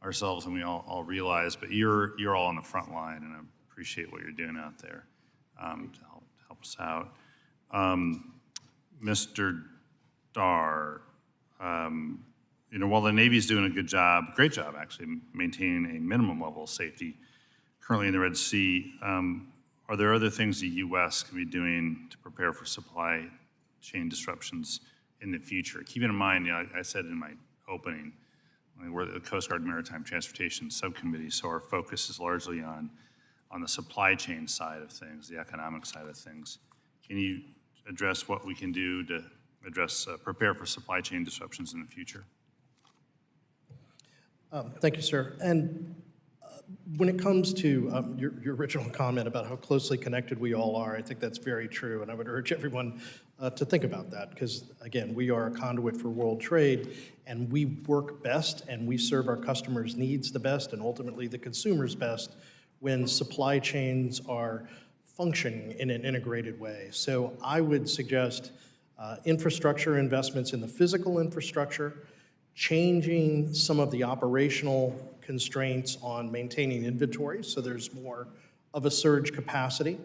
ourselves than we all realize. But you're all on the front line, and I appreciate what you're doing out there to help us out. Mr. Dar, while the Navy's doing a great job actually, maintaining a minimum level of safety currently in the Red Sea, are there other things the U.S. can be doing to prepare for supply chain disruptions in the future? Keeping in mind, I said in my opening, we're the Coast Guard Maritime Transportation Subcommittee, so our focus is largely on the supply chain side of things, the economic side of things. Can you address what we can do to prepare for supply chain disruptions in the future? Thank you, sir. And when it comes to your original comment about how closely connected we all are, I think that's very true, and I would urge everyone to think about that, because, again, we are a conduit for world trade, and we work best and we serve our customers' needs the best and ultimately the consumers best when supply chains are functioning in an integrated way. So I would suggest infrastructure investments in the physical infrastructure, changing some of the operational constraints on maintaining inventory so there's more of a surge capacity,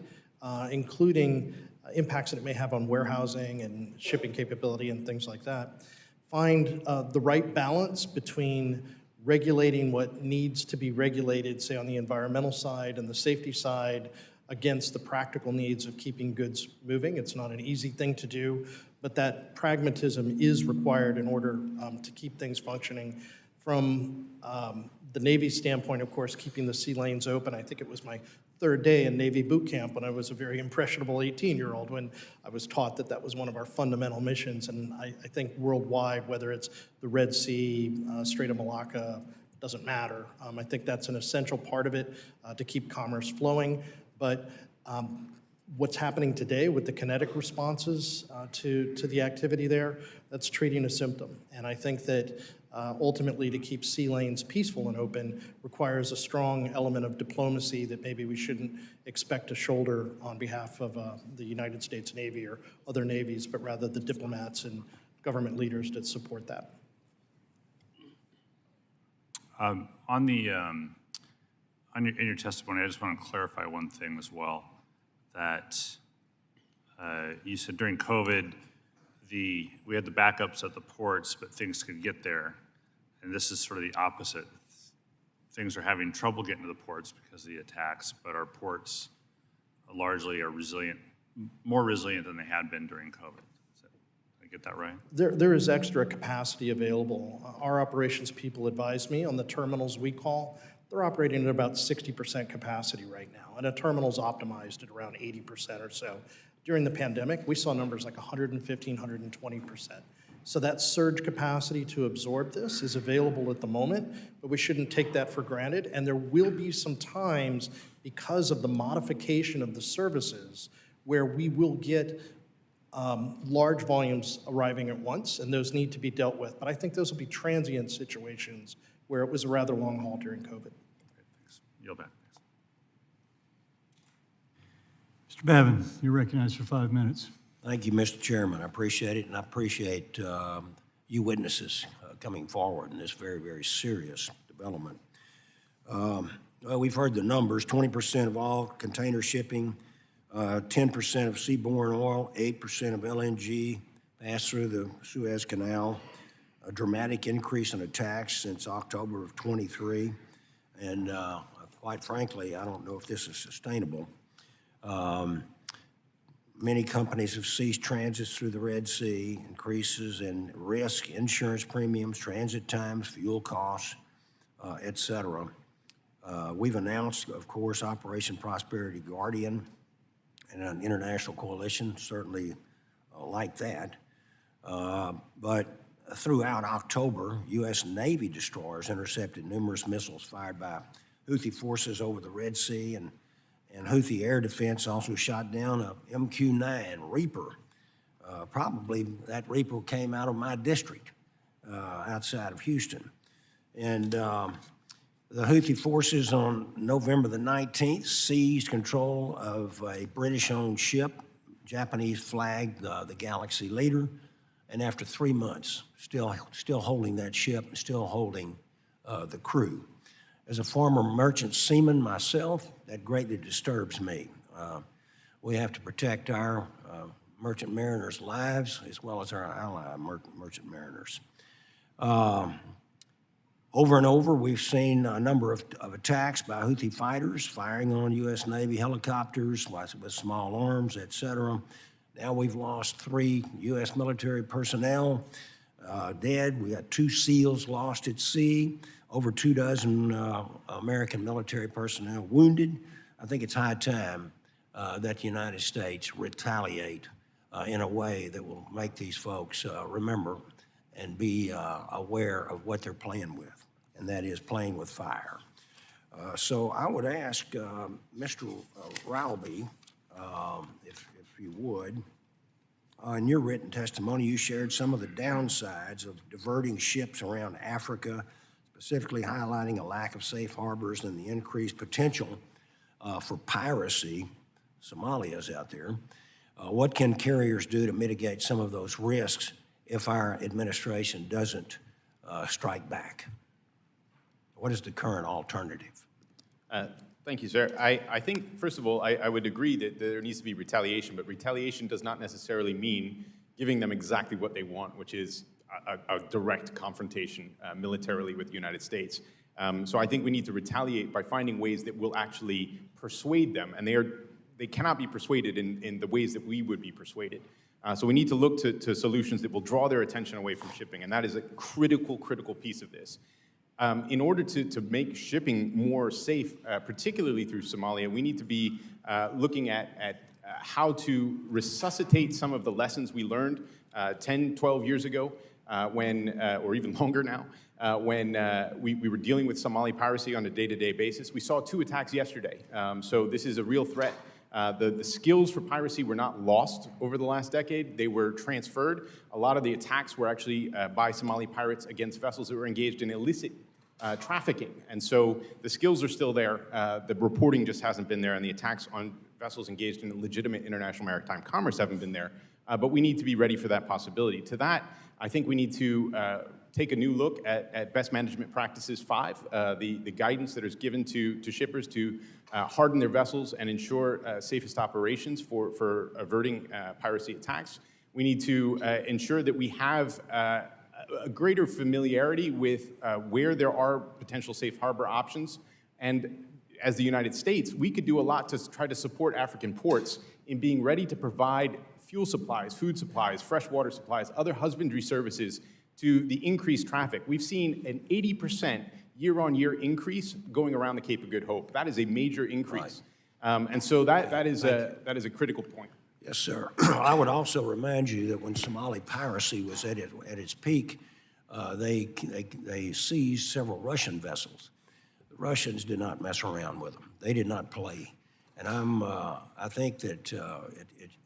including impacts that it may have on warehousing and shipping capability and things like that. Find the right balance between regulating what needs to be regulated, say on the environmental side and the safety side, against the practical needs of keeping goods moving. It's not an easy thing to do, but that pragmatism is required in order to keep things functioning. From the Navy standpoint, of course, keeping the sea lanes open. I think it was my third day in Navy boot camp when I was a very impressionable 18-year-old when I was taught that was one of our fundamental missions. And I think worldwide, whether it's the Red Sea, Strait of Malacca, doesn't matter. I think that's an essential part of it to keep commerce flowing. But what's happening today with the kinetic responses to the activity there, that's treating a symptom. And I think that ultimately to keep sea lanes peaceful and open requires a strong element of diplomacy that maybe we shouldn't expect to shoulder on behalf of the United States Navy or other navies, but rather the diplomats and government leaders that support that. In your testimony, I just want to clarify one thing as well, that you said during COVID, we had the backups at the ports, but things could get there. And this is sort of the opposite. Things are having trouble getting to the ports because of the attacks, but our ports largely are resilient, more resilient than they had been during COVID. Did I get that right? There is extra capacity available. Our operations people advise me on the terminals we call, they're operating at about 60% capacity right now, and a terminal's optimized at around 80% or so. During the pandemic, we saw numbers like 115, 120%. So that surge capacity to absorb this is available at the moment, but we shouldn't take that for granted. And there will be some times, because of the modification of the services, where we will get large volumes arriving at once, and those need to be dealt with. But I think those will be transient situations where it was a rather long haul during COVID. Okay, thanks. Yield back. Thanks. Mr. Bevin, you're recognized for 5 minutes. Thank you, Mr. Chairman. I appreciate it, and I appreciate you witnesses coming forward in this very, very serious development. Well, we've heard the numbers, 20% of all container shipping, 10% of seaborne oil, 8% of LNG passed through the Suez Canal, a dramatic increase in attacks since October of 23, and quite frankly, I don't know if this is sustainable. Many companies have ceased transits through the Red Sea, increases in risk, insurance premiums, transit times, fuel costs, et cetera. We've announced, of course, Operation Prosperity Guardian and an international coalition, certainly like that. But throughout October, U.S. Navy destroyers intercepted numerous missiles fired by Houthi forces over the Red Sea, and Houthi air defense also shot down a MQ-9 Reaper. Probably that Reaper came out of my district outside of Houston. And the Houthi forces on November the 19th seized control of a British-owned ship, Japanese flagged the Galaxy Leader, and after 3 months, still holding that ship and still holding the crew. As a former merchant seaman myself, that greatly disturbs me. We have to protect our merchant mariners' lives as well as our ally merchant mariners. Over and over, we've seen a number of attacks by Houthi fighters firing on U.S. Navy helicopters with small arms, et cetera. Now we've lost 3 U.S. military personnel dead. We got 2 SEALs lost at sea, over 24 American military personnel wounded. I think it's high time that the United States retaliate in a way that will make these folks remember and be aware of what they're playing with, and that is playing with fire. So I would ask Mr. Rowlby, if you would, in your written testimony, you shared some of the downsides of diverting ships around Africa, specifically highlighting a lack of safe harbors and the increased potential for piracy. Somalia's out there. What can carriers do to mitigate some of those risks if our administration doesn't strike back? What is the current alternative? Thank you, sir. I think, first of all, I would agree that there needs to be retaliation, but retaliation does not necessarily mean giving them exactly what they want, which is a direct confrontation militarily with the United States. So I think we need to retaliate by finding ways that will actually persuade them, and they cannot be persuaded in the ways that we would be persuaded. So we need to look to solutions that will draw their attention away from shipping, and that is a critical piece of this. In order to make shipping more safe, particularly through Somalia, we need to be looking at how to resuscitate some of the lessons we learned 10, 12 years ago, or even longer now, when we were dealing with Somali piracy on a day-to-day basis. We saw 2 attacks yesterday, so this is a real threat. The skills for piracy were not lost over the last decade. They were transferred. A lot of the attacks were actually by Somali pirates against vessels that were engaged in illicit trafficking. And so the skills are still there. The reporting just hasn't been there, and the attacks on vessels engaged in legitimate international maritime commerce haven't been there. But we need to be ready for that possibility. To that, I think we need to take a new look at Best Management Practices 5, the guidance that is given to shippers to harden their vessels and ensure safest operations for averting piracy attacks. We need to ensure that we have a greater familiarity with where there are potential safe harbor options, and as the United States, we could do a lot to try to support African ports in being ready to provide fuel supplies, food supplies, freshwater supplies, other husbandry services to the increased traffic. We've seen an 80% year-on-year increase going around the Cape of Good Hope. That is a major increase. And so that is a critical point. Yes, sir. I would also remind you that when Somali piracy was at its peak, they seized several Russian vessels. The Russians did not mess around with them. They did not play. And I think that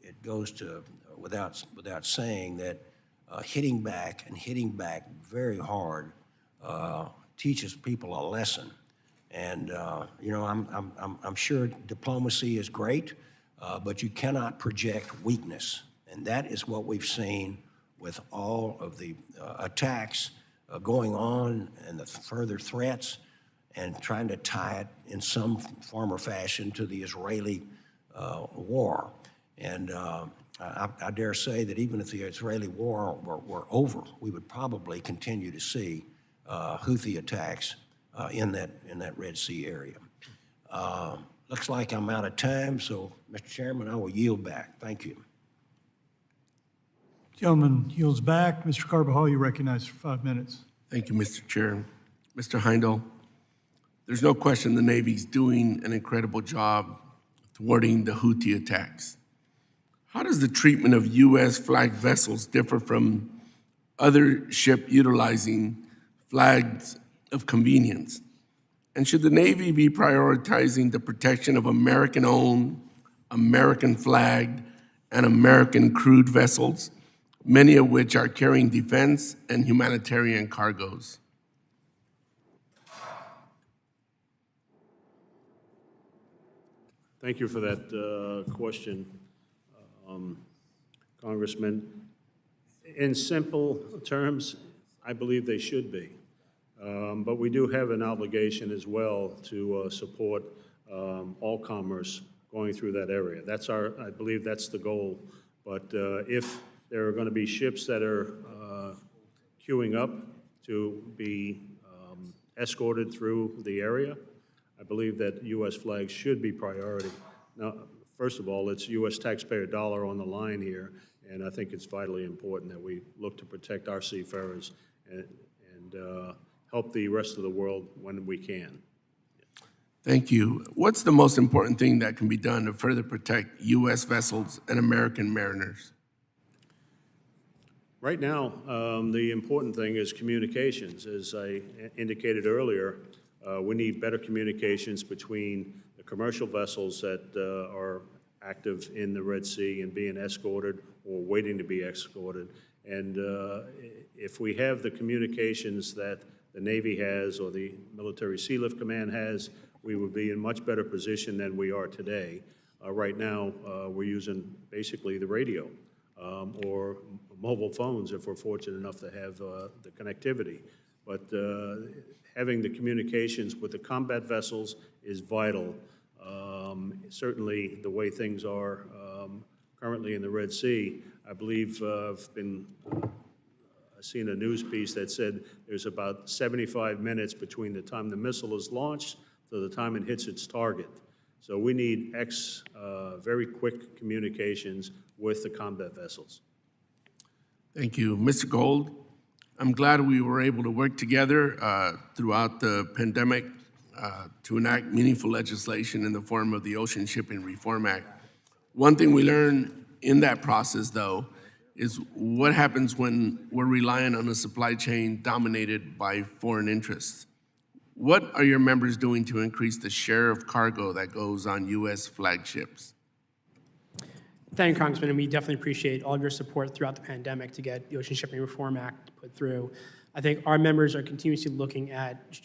it goes to without saying that hitting back very hard teaches people a lesson. And you know, I'm sure diplomacy is great, but you cannot project weakness, and that is what we've seen with all of the attacks going on and the further threats, and trying to tie it in some form or fashion to the Israeli war. And I dare say that even if the Israeli war were over, we would probably continue to see Houthi attacks in that Red Sea area. Looks like I'm out of time, so, Mr. Chairman, I will yield back. Thank you. Gentleman yields back. Mr. Carbajal, you recognize for 5 minutes. Thank you, Mr. Chair. Mr. Heindel, there's no question the Navy's doing an incredible job thwarting the Houthi attacks. How does the treatment of U.S. flagged vessels differ from other ships utilizing flags of convenience? And should the Navy be prioritizing the protection of American-owned, American-flagged, and American-crewed vessels, many of which are carrying defense and humanitarian cargoes? Thank you for that question, Congressman. In simple terms, I believe they should be. But we do have an obligation as well to support all commerce going through that area. I believe that's the goal. But if there are going to be ships that are queuing up to be escorted through the area, I believe that U.S. flags should be priority. Now, first of all, it's U.S. taxpayer dollar on the line here, and I think it's vitally important that we look to protect our seafarers and help the rest of the world when we can. Thank you. What's the most important thing that can be done to further protect U.S. vessels and American mariners? Right now, the important thing is communications. As I indicated earlier, we need better communications between the commercial vessels that are active in the Red Sea and being escorted or waiting to be escorted. And if we have the communications that the Navy has or the Military Sealift Command has, we would be in much better position than we are today. Right now, we're using basically the radio or mobile phones if we're fortunate enough to have the connectivity. But having the communications with the combat vessels is vital. Certainly the way things are currently in the Red Sea, I believe I've seen a news piece that said there's about 75 minutes between the time the missile is launched to the time it hits its target. So we need very quick communications with the combat vessels. Thank you. Mr. Gold, I'm glad we were able to work together throughout the pandemic to enact meaningful legislation in the form of the Ocean Shipping Reform Act. One thing we learned in that process, though, is what happens when we're relying on a supply chain dominated by foreign interests. What are your members doing to increase the share of cargo that goes on U.S. flagships? Thank you, Congressman, and we definitely appreciate all of your support throughout the pandemic to get the Ocean Shipping Reform Act put through. I think our members are continuously looking at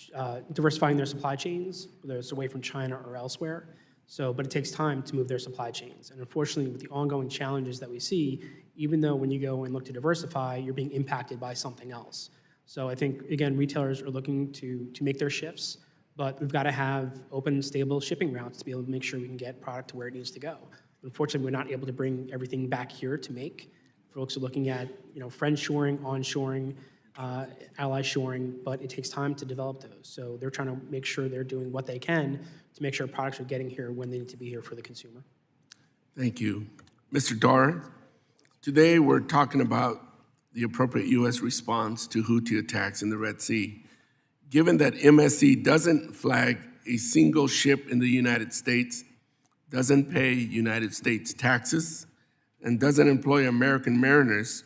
diversifying their supply chains, whether it's away from China or elsewhere. But it takes time to move their supply chains. And unfortunately, with the ongoing challenges that we see, even though when you go and look to diversify, you're being impacted by something else. So I think, again, retailers are looking to make their shifts, but we've got to have open, stable shipping routes to be able to make sure we can get product to where it needs to go. Unfortunately, we're not able to bring everything back here to make. Folks are looking at, friend-shoring, on-shoring, ally shoring, but it takes time to develop those. So they're trying to make sure they're doing what they can to make sure products are getting here when they need to be here for the consumer. Thank you. Mr. Dar, today we're talking about the appropriate U.S. response to Houthi attacks in the Red Sea. Given that MSC doesn't flag a single ship in the United States, doesn't pay United States taxes, and doesn't employ American mariners,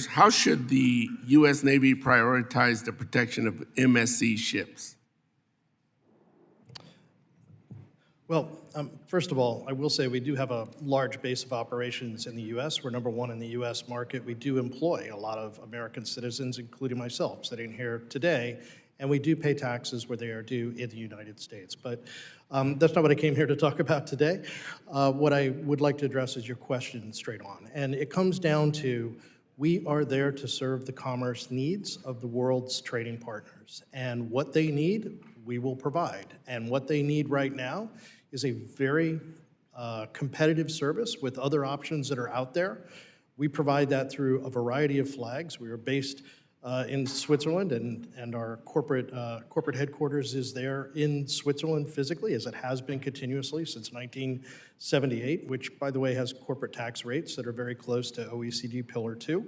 how should the U.S. Navy prioritize the protection of MSC ships? Well, first of all, I will say we do have a large base of operations in the U.S. We're number one in the U.S. market. We do employ a lot of American citizens, including myself, sitting here today, and we do pay taxes where they are due in the United States. But that's not what I came here to talk about today. What I would like to address is your question straight on. And it comes down to we are there to serve the commerce needs of the world's trading partners. And what they need, we will provide. And what they need right now is a very competitive service with other options that are out there. We provide that through a variety of flags. We are based in Switzerland, and our corporate headquarters is there in Switzerland physically, as it has been continuously since 1978, which, by the way, has corporate tax rates that are very close to OECD Pillar 2.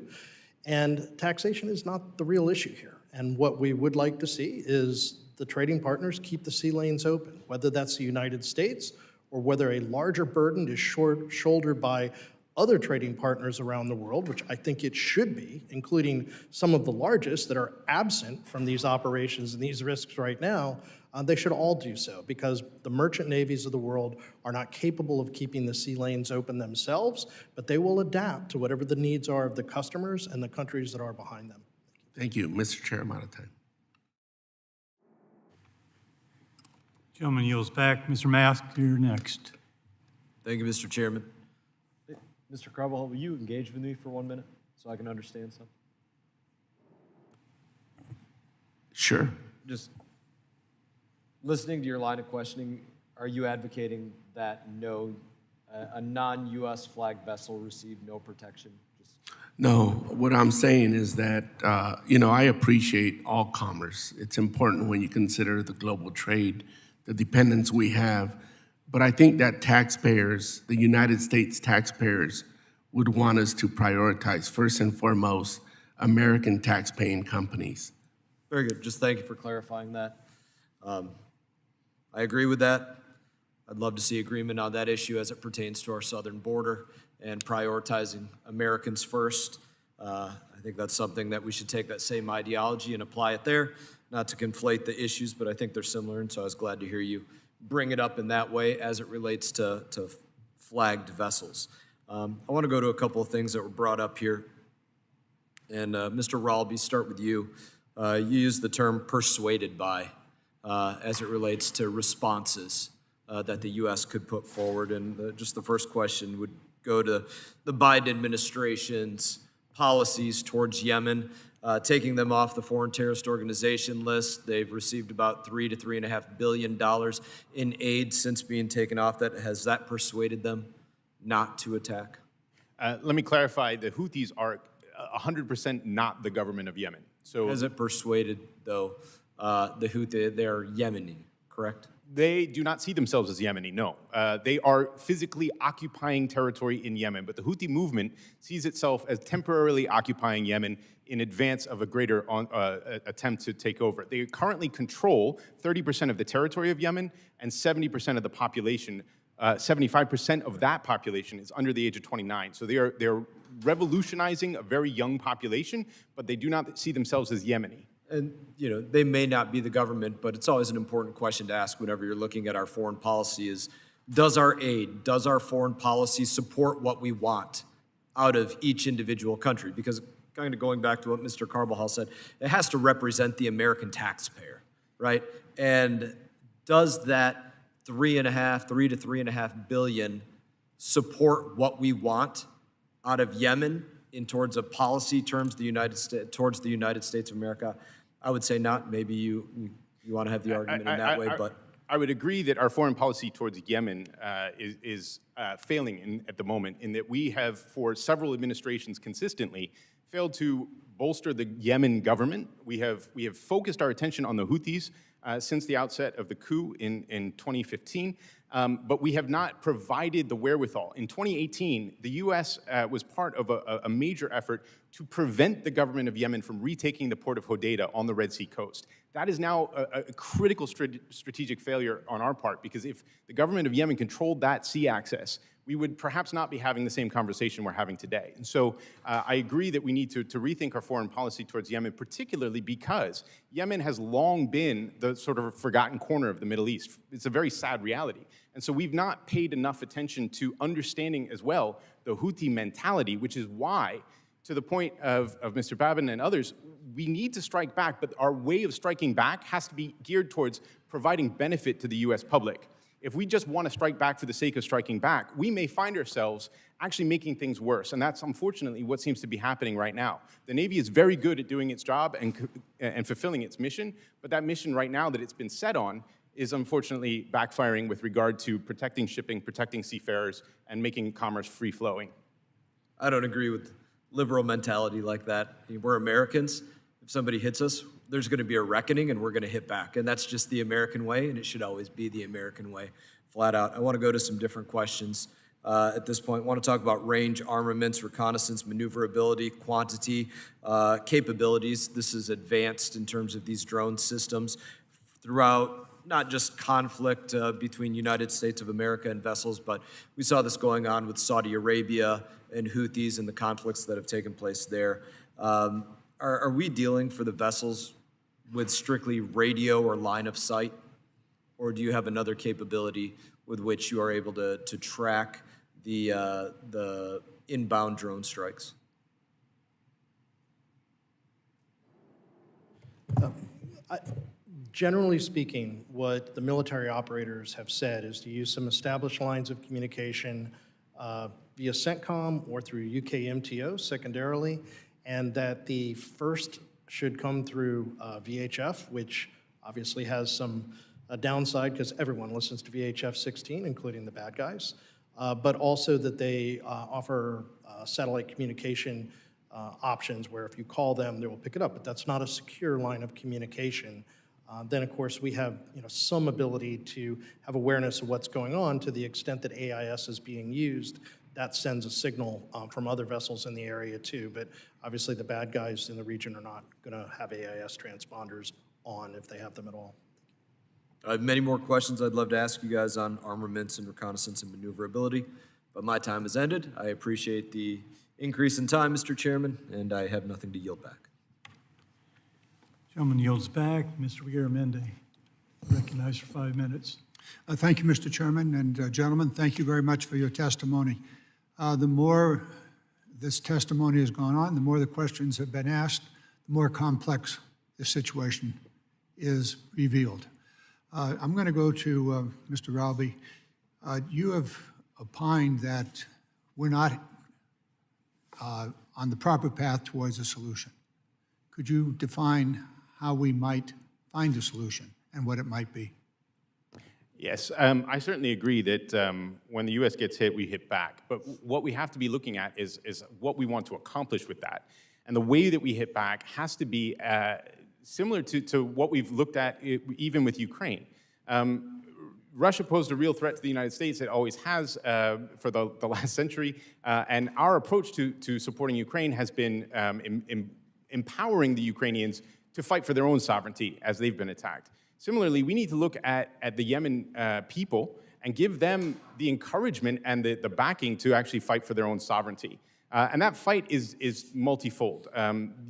And taxation is not the real issue here. And what we would like to see is the trading partners keep the sea lanes open, whether that's the United States or whether a larger burden is shouldered by other trading partners around the world, which I think it should be, including some of the largest that are absent from these operations and these risks right now. They should all do so, because the merchant navies of the world are not capable of keeping the sea lanes open themselves, but they will adapt to whatever the needs are of the customers and the countries that are behind them. Thank you. Mr. Chair, I'm out of time. Gentleman yields back. Mr. Mask, you're next. Thank you, Mr. Chairman. Mr. Carbajal, will you engage with me for 1 minute so I can understand something? Sure. Just listening to your line of questioning, are you advocating that a non-U.S. flagged vessel receive no protection? No, what I'm saying is that, I appreciate all commerce. It's important when you consider the global trade, the dependence we have. But I think that taxpayers, the United States taxpayers, would want us to prioritize, first and foremost, American tax-paying companies. Very good. Just thank you for clarifying that. I agree with that. I'd love to see agreement on that issue as it pertains to our southern border and prioritizing Americans first. I think that's something that we should take that same ideology and apply it there, not to conflate the issues, but I think they're similar, and so I was glad to hear you bring it up in that way as it relates to flagged vessels. I want to go to a couple of things that were brought up here. And Mr. Ralby, start with you. You used the term persuaded by as it relates to responses that the U.S. could put forward. And just the first question would go to the Biden administration's policies towards Yemen, taking them off the foreign terrorist organization list. They've received about $3 to $3.5 billion in aid since being taken off. Has that persuaded them not to attack? Let me clarify, the Houthis are 100% not the government of Yemen. So Has it persuaded, though, the Houthi, they're Yemeni, correct? they do not see themselves as Yemeni, no. They are physically occupying territory in Yemen, but the Houthi movement sees itself as temporarily occupying Yemen in advance of a greater attempt to take over. They currently control 30% of the territory of Yemen and 70% of the population. 75% of that population is under the age of 29. So they're revolutionizing a very young population, but they do not see themselves as Yemeni. And, you know, they may not be the government, but it's always an important question to ask whenever you're looking at our foreign policy is, does our aid, does our foreign policy support what we want out of each individual country? Because kind of going back to what Mr. Carbajal said, it has to represent the American taxpayer, right? And does that $3 to $3.5 billion support what we want out of Yemen in towards a policy terms towards the United States of America? I would say not. Maybe you want to have the argument in that way, but I would agree that our foreign policy towards Yemen is failing at the moment, in that we have, for several administrations consistently, failed to bolster the Yemen government. We have focused our attention on the Houthis. since the outset of the coup in 2015, but we have not provided the wherewithal. In 2018, the U.S. Was part of a major effort to prevent the government of Yemen from retaking the port of Hodeidah on the Red Sea coast. That is now a critical strategic failure on our part, because if the government of Yemen controlled that sea access, we would perhaps not be having the same conversation we're having today. And so I agree that we need to rethink our foreign policy towards Yemen, particularly because Yemen has long been the sort of forgotten corner of the Middle East. It's a very sad reality. And so we've not paid enough attention to understanding as well the Houthi mentality, which is why, to the point of Mr. Babin and others, we need to strike back, but our way of striking back has to be geared towards providing benefit to the US public. If we just want to strike back for the sake of striking back, we may find ourselves actually making things worse, and that's unfortunately what seems to be happening right now. The Navy is very good at doing its job and fulfilling its mission, but that mission right now that it's been set on is unfortunately backfiring with regard to protecting shipping, protecting seafarers, and making commerce free-flowing. I don't agree with liberal mentality like that. We're Americans. If somebody hits us, there's going to be a reckoning and we're going to hit back. And that's just the American way, and it should always be the American way, flat out. I want to go to some different questions at this point. I want to talk about range, armaments, reconnaissance, maneuverability, quantity, capabilities. This is advanced in terms of these drone systems throughout not just conflict between United States of America and vessels, but we saw this going on with Saudi Arabia and Houthis and the conflicts that have taken place there. Are we dealing for the vessels with strictly radio or line of sight? Or do you have another capability with which you are able to track the inbound drone strikes? Generally speaking, what the military operators have said is to use some established lines of communication via CENTCOM or through UK MTO secondarily, and that the first should come through VHF, which obviously has some downside because everyone listens to VHF 16, including the bad guys, but also that they offer satellite communication options where if you call them, they will pick it up, but that's not a secure line of communication. Then, of course, we have some ability to have awareness of what's going on to the extent that AIS is being used. That sends a signal from other vessels in the area too, but obviously the bad guys in the region are not going to have AIS transponders on if they have them at all. I have many more questions I'd love to ask you guys on armaments and reconnaissance and maneuverability, but my time has ended. I appreciate the increase in time, Mr. Chairman, and I have nothing to yield back. Gentleman yields back. Mr. Garamendi, recognized for 5 minutes. Thank you, Mr. Chairman, and gentlemen, thank you very much for your testimony. The more this testimony has gone on, the more the questions have been asked, the more complex the situation is revealed. I'm going to go to Mr. Ralby. You have opined that we're not on the proper path towards a solution. Could you define how we might find a solution and what it might be? Yes, I certainly agree that when the U.S. gets hit, we hit back. But what we have to be looking at is what we want to accomplish with that. And the way that we hit back has to be similar to what we've looked at even with Ukraine. Russia posed a real threat to the United States. It always has for the last century. And our approach to supporting Ukraine has been empowering the Ukrainians to fight for their own sovereignty as they've been attacked. Similarly, we need to look at the Yemen people and give them the encouragement and the backing to actually fight for their own sovereignty. And that fight is multifold.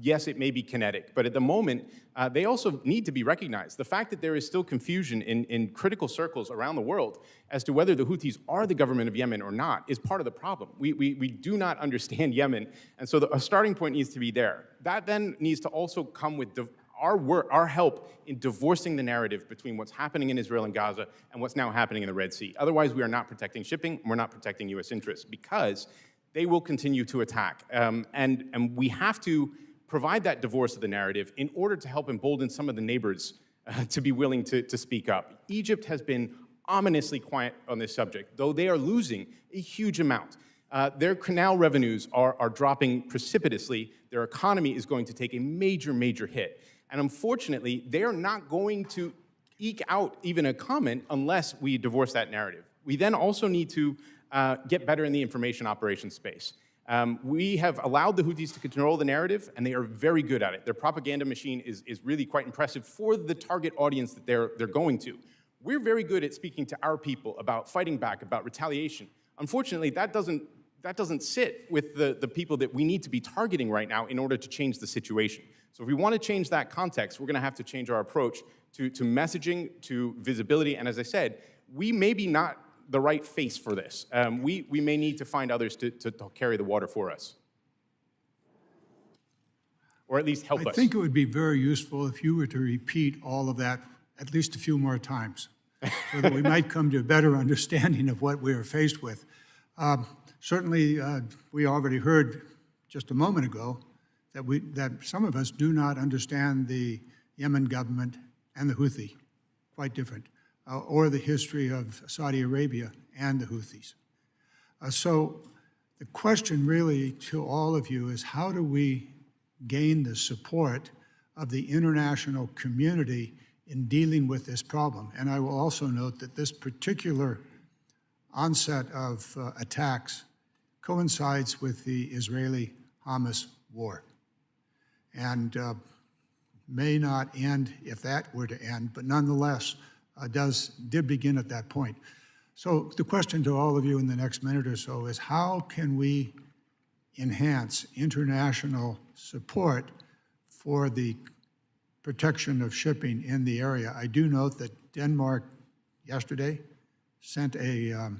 Yes, it may be kinetic, but at the moment, they also need to be recognized. The fact that there is still confusion in critical circles around the world as to whether the Houthis are the government of Yemen or not is part of the problem. We do not understand Yemen, and so a starting point needs to be there. That then needs to also come with our help in divorcing the narrative between what's happening in Israel and Gaza and what's now happening in the Red Sea. Otherwise, we are not protecting shipping, and we're not protecting U.S. interests, because they will continue to attack. And we have to provide that divorce of the narrative in order to help embolden some of the neighbors to be willing to speak up. Egypt has been ominously quiet on this subject, though they are losing a huge amount. Their canal revenues are dropping precipitously. Their economy is going to take a major, major hit. And unfortunately, they are not going to eke out even a comment unless we divorce that narrative. We then also need to get better in the information operations space. We have allowed the Houthis to control the narrative, and they are very good at it. Their propaganda machine is really quite impressive for the target audience that they're going to. We're very good at speaking to our people about fighting back, about retaliation. Unfortunately, that doesn't sit with the people that we need to be targeting right now in order to change the situation. So if we want to change that context, we're going to have to change our approach to messaging, to visibility, and as I said, we may be not the right face for this. We may need to find others to carry the water for us, or at least help us. I think it would be very useful if you were to repeat all of that at least a few more times, so that we might come to a better understanding of what we are faced with. Certainly, we already heard just a moment ago that some of us do not understand the Yemen government and the Houthi, quite different, or the history of Saudi Arabia and the Houthis. So the question really to all of you is, how do we gain the support of the international community in dealing with this problem? And I will also note that this particular onset of attacks coincides with the Israeli-Hamas war, and may not end if that were to end, but nonetheless did begin at that point. So the question to all of you in the next minute or so is, how can we enhance international support for the protection of shipping in the area? I do note that Denmark yesterday sent a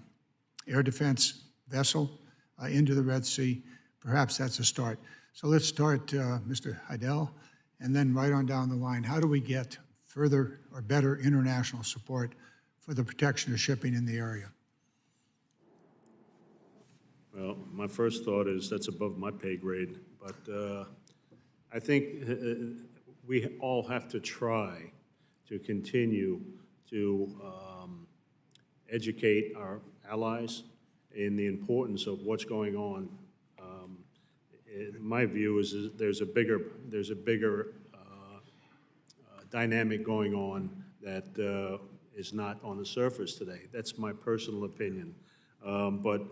air defense vessel into the Red Sea. Perhaps that's a start. So let's start, Mr. Heidel, and then right on down the line. How do we get further or better international support for the protection of shipping in the area? Well, my first thought is that's above my pay grade, but I think we all have to try to continue to educate our allies in the importance of what's going on. My view is there's a bigger dynamic going on that is not on the surface today. That's my personal opinion. But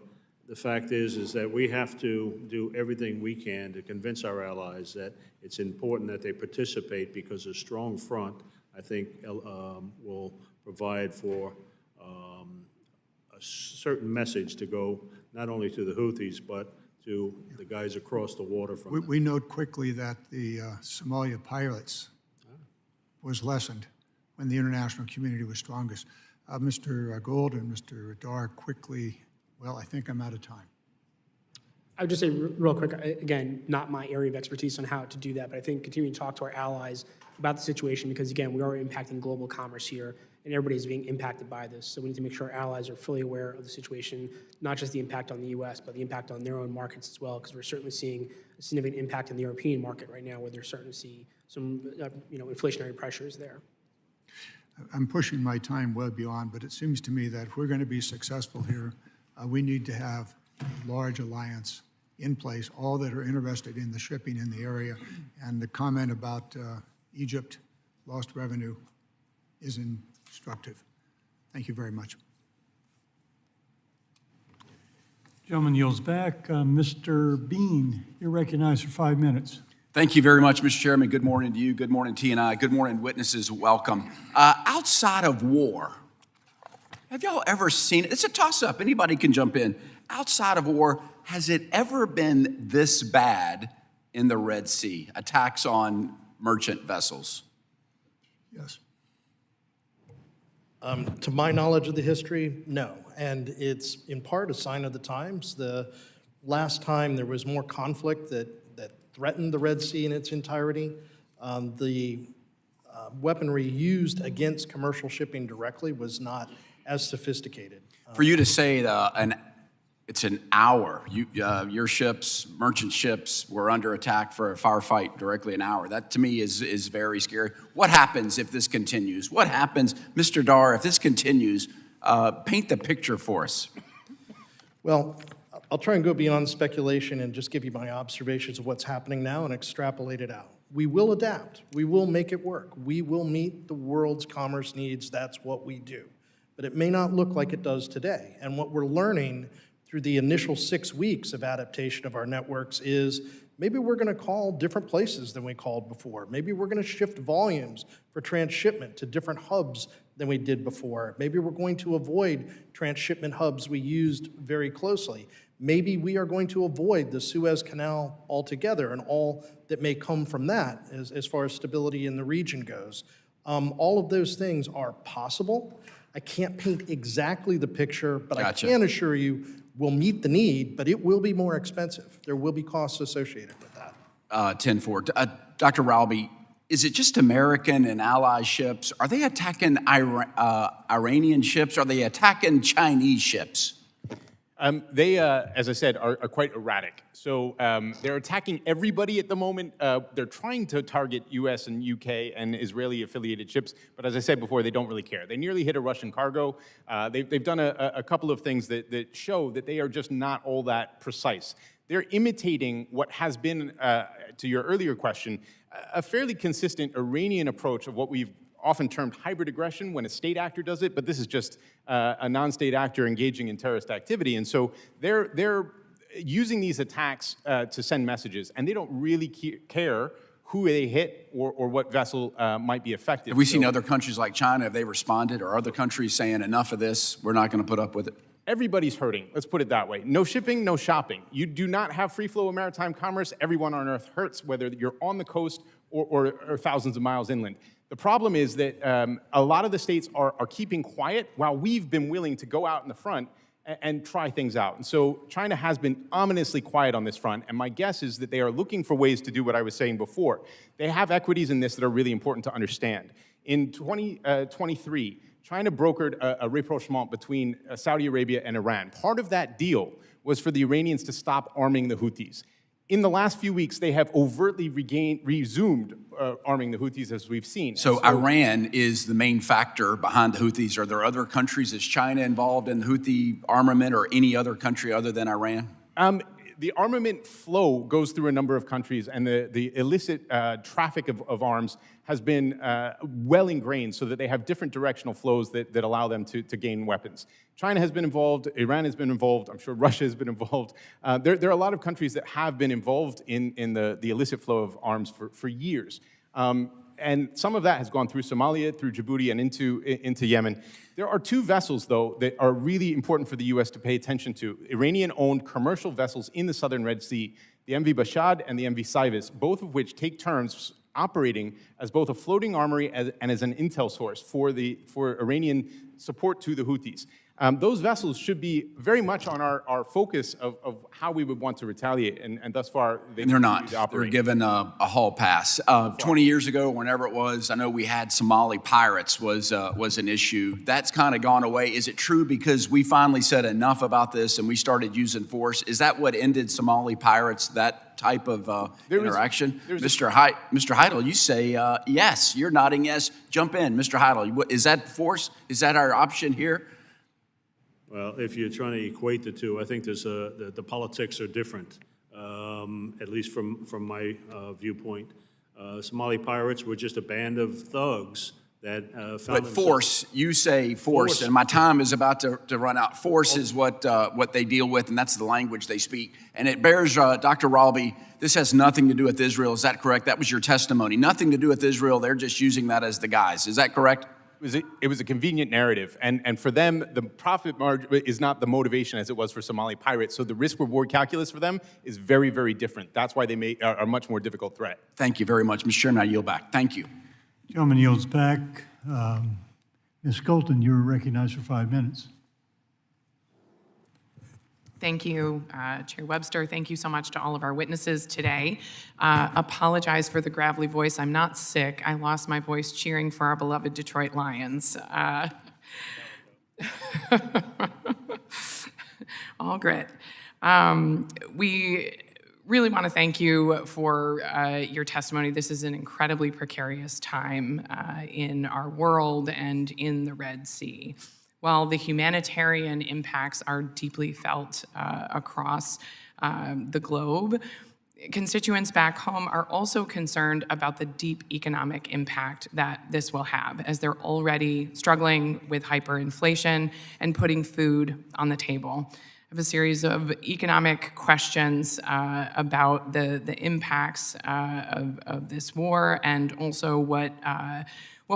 the fact is that we have to do everything we can to convince our allies that it's important that they participate, because a strong front, I think, will provide for a certain message to go not only to the Houthis, but to the guys across the water from them. We note quickly that the Somalia pilots was lessened when the international community was strongest. Mr. Gold and Mr. Dar, quickly, well, I think I'm out of time. I would just say real quick, again, not my area of expertise on how to do that, but I think continuing to talk to our allies about the situation, because again, we are impacting global commerce here, and everybody's being impacted by this. So we need to make sure our allies are fully aware of the situation, not just the impact on the US, but the impact on their own markets as well, because we're certainly seeing a significant impact in the European market right now, where they're starting to see some inflationary pressures there. I'm pushing my time well beyond, but it seems to me that if we're going to be successful here, we need to have a large alliance in place, all that are interested in the shipping in the area. And the comment about Egypt lost revenue is instructive. Thank you very much. Gentleman yields back. Mr. Bean, you're recognized for 5 minutes. Thank you very much, Mr. Chairman. Good morning to you. Good morning, T&I. Good morning, witnesses. Welcome. Outside of war, have y'all ever seen it? It's a toss-up. Anybody can jump in. Outside of war, has it ever been this bad in the Red Sea? Attacks on merchant vessels? Yes. To my knowledge of the history, no. And it's in part a sign of the times. The last time there was more conflict that threatened the Red Sea in its entirety, the weaponry used against commercial shipping directly was not as sophisticated. For you to say it's an hour, your ships, merchant ships, were under attack for a firefight directly an hour. That to me is very scary. What happens if this continues? What happens, Mr. Dar, if this continues? Paint the picture for us. Well, I'll try and go beyond speculation and just give you my observations of what's happening now and extrapolate it out. We will adapt. We will make it work. We will meet the world's commerce needs. That's what we do. But it may not look like it does today. And what we're learning through the initial 6 weeks of adaptation of our networks is maybe we're going to call different places than we called before. Maybe we're going to shift volumes for transshipment to different hubs than we did before. Maybe we're going to avoid transshipment hubs we used very closely. Maybe we are going to avoid the Suez Canal altogether and all that may come from that as far as stability in the region goes. All of those things are possible. I can't paint exactly the picture, but Gotcha. I can assure you we'll meet the need, but it will be more expensive. There will be costs associated with that. 10-4. Dr. Ralby, is it just American and ally ships? Are they attacking Iranian ships? Are they attacking Chinese ships? They, as I said, are quite erratic. So they're attacking everybody at the moment. They're trying to target U.S. and U.K. and Israeli-affiliated ships, but as I said before, they don't really care. They nearly hit a Russian cargo. They've done a couple of things that show that they are just not all that precise. They're imitating what has been, to your earlier question, a fairly consistent Iranian approach of what we've often termed hybrid aggression when a state actor does it, but this is just a non-state actor engaging in terrorist activity. And so they're using these attacks to send messages, and they don't really care who they hit or what vessel might be affected. Have we seen other countries like China, have they responded, or other countries saying enough of this, we're not going to put up with it? Everybody's hurting, let's put it that way. No shipping, no shopping. You do not have free flow of maritime commerce. Everyone on Earth hurts, whether you're on the coast or thousands of miles inland. The problem is that a lot of the states are keeping quiet while we've been willing to go out in the front and try things out. And so China has been ominously quiet on this front, and my guess is that they are looking for ways to do what I was saying before. They have equities in this that are really important to understand. In 2023, China brokered a rapprochement between Saudi Arabia and Iran. Part of that deal was for the Iranians to stop arming the Houthis. In the last few weeks, they have overtly resumed arming the Houthis, as we've seen. So Iran is the main factor behind the Houthis. Are there other countries? Is China involved in Houthi armament, or any other country other than Iran? The armament flow goes through a number of countries, and the illicit traffic of arms has been well ingrained so that they have different directional flows that allow them to gain weapons. China has been involved, Iran has been involved, I'm sure Russia has been involved. There are a lot of countries that have been involved in the illicit flow of arms for years. And some of that has gone through Somalia, through Djibouti, and into Yemen. There are two vessels, though, that are really important for the U.S. to pay attention to. Iranian-owned commercial vessels in the southern Red Sea, the MV Bashad and the MV Cyrus, both of which take turns operating as both a floating armory and as an intel source for Iranian support to the Houthis. Those vessels should be very much on our focus of how we would want to retaliate, and thus far They're not. They're given a hall pass. 20 years ago, whenever it was, I know we had Somali pirates was an issue. That's kind of gone away. Is it true because we finally said enough about this and we started using force? Is that what ended Somali pirates, that type of interaction? Mr. Heidel, you say yes. You're nodding yes. Jump in. Mr. Heidel, is that force? Is that our option here? Well, if you're trying to equate the two, I think there's the politics are different, at least from my viewpoint. Somali pirates were just a band of thugs that found But force, you say force, and my time is about to run out. Force is what they deal with, and that's the language they speak. And it bears, Dr. Ralby, this has nothing to do with Israel. Is that correct? That was your testimony. Nothing to do with Israel. They're just using that as the guise. Is that correct? It was a convenient narrative, and for them, the profit margin is not the motivation as it was for Somali pirates. So the risk-reward calculus for them is very, very different. That's why they are a much more difficult threat. Thank you very much. Mr. Chairman, I yield back. Thank you. Gentleman yields back. Ms. Colton, you're recognized for 5 minutes. Thank you, Chair Webster. Thank you so much to all of our witnesses today. Apologize for the gravelly voice. I'm not sick. I lost my voice cheering for our beloved Detroit Lions. All grit. We really want to thank you for your testimony. This is an incredibly precarious time in our world and in the Red Sea. While the humanitarian impacts are deeply felt across the globe, constituents back home are also concerned about the deep economic impact that this will have, as they're already struggling with hyperinflation and putting food on the table. I have a series of economic questions about the impacts of this war, and also what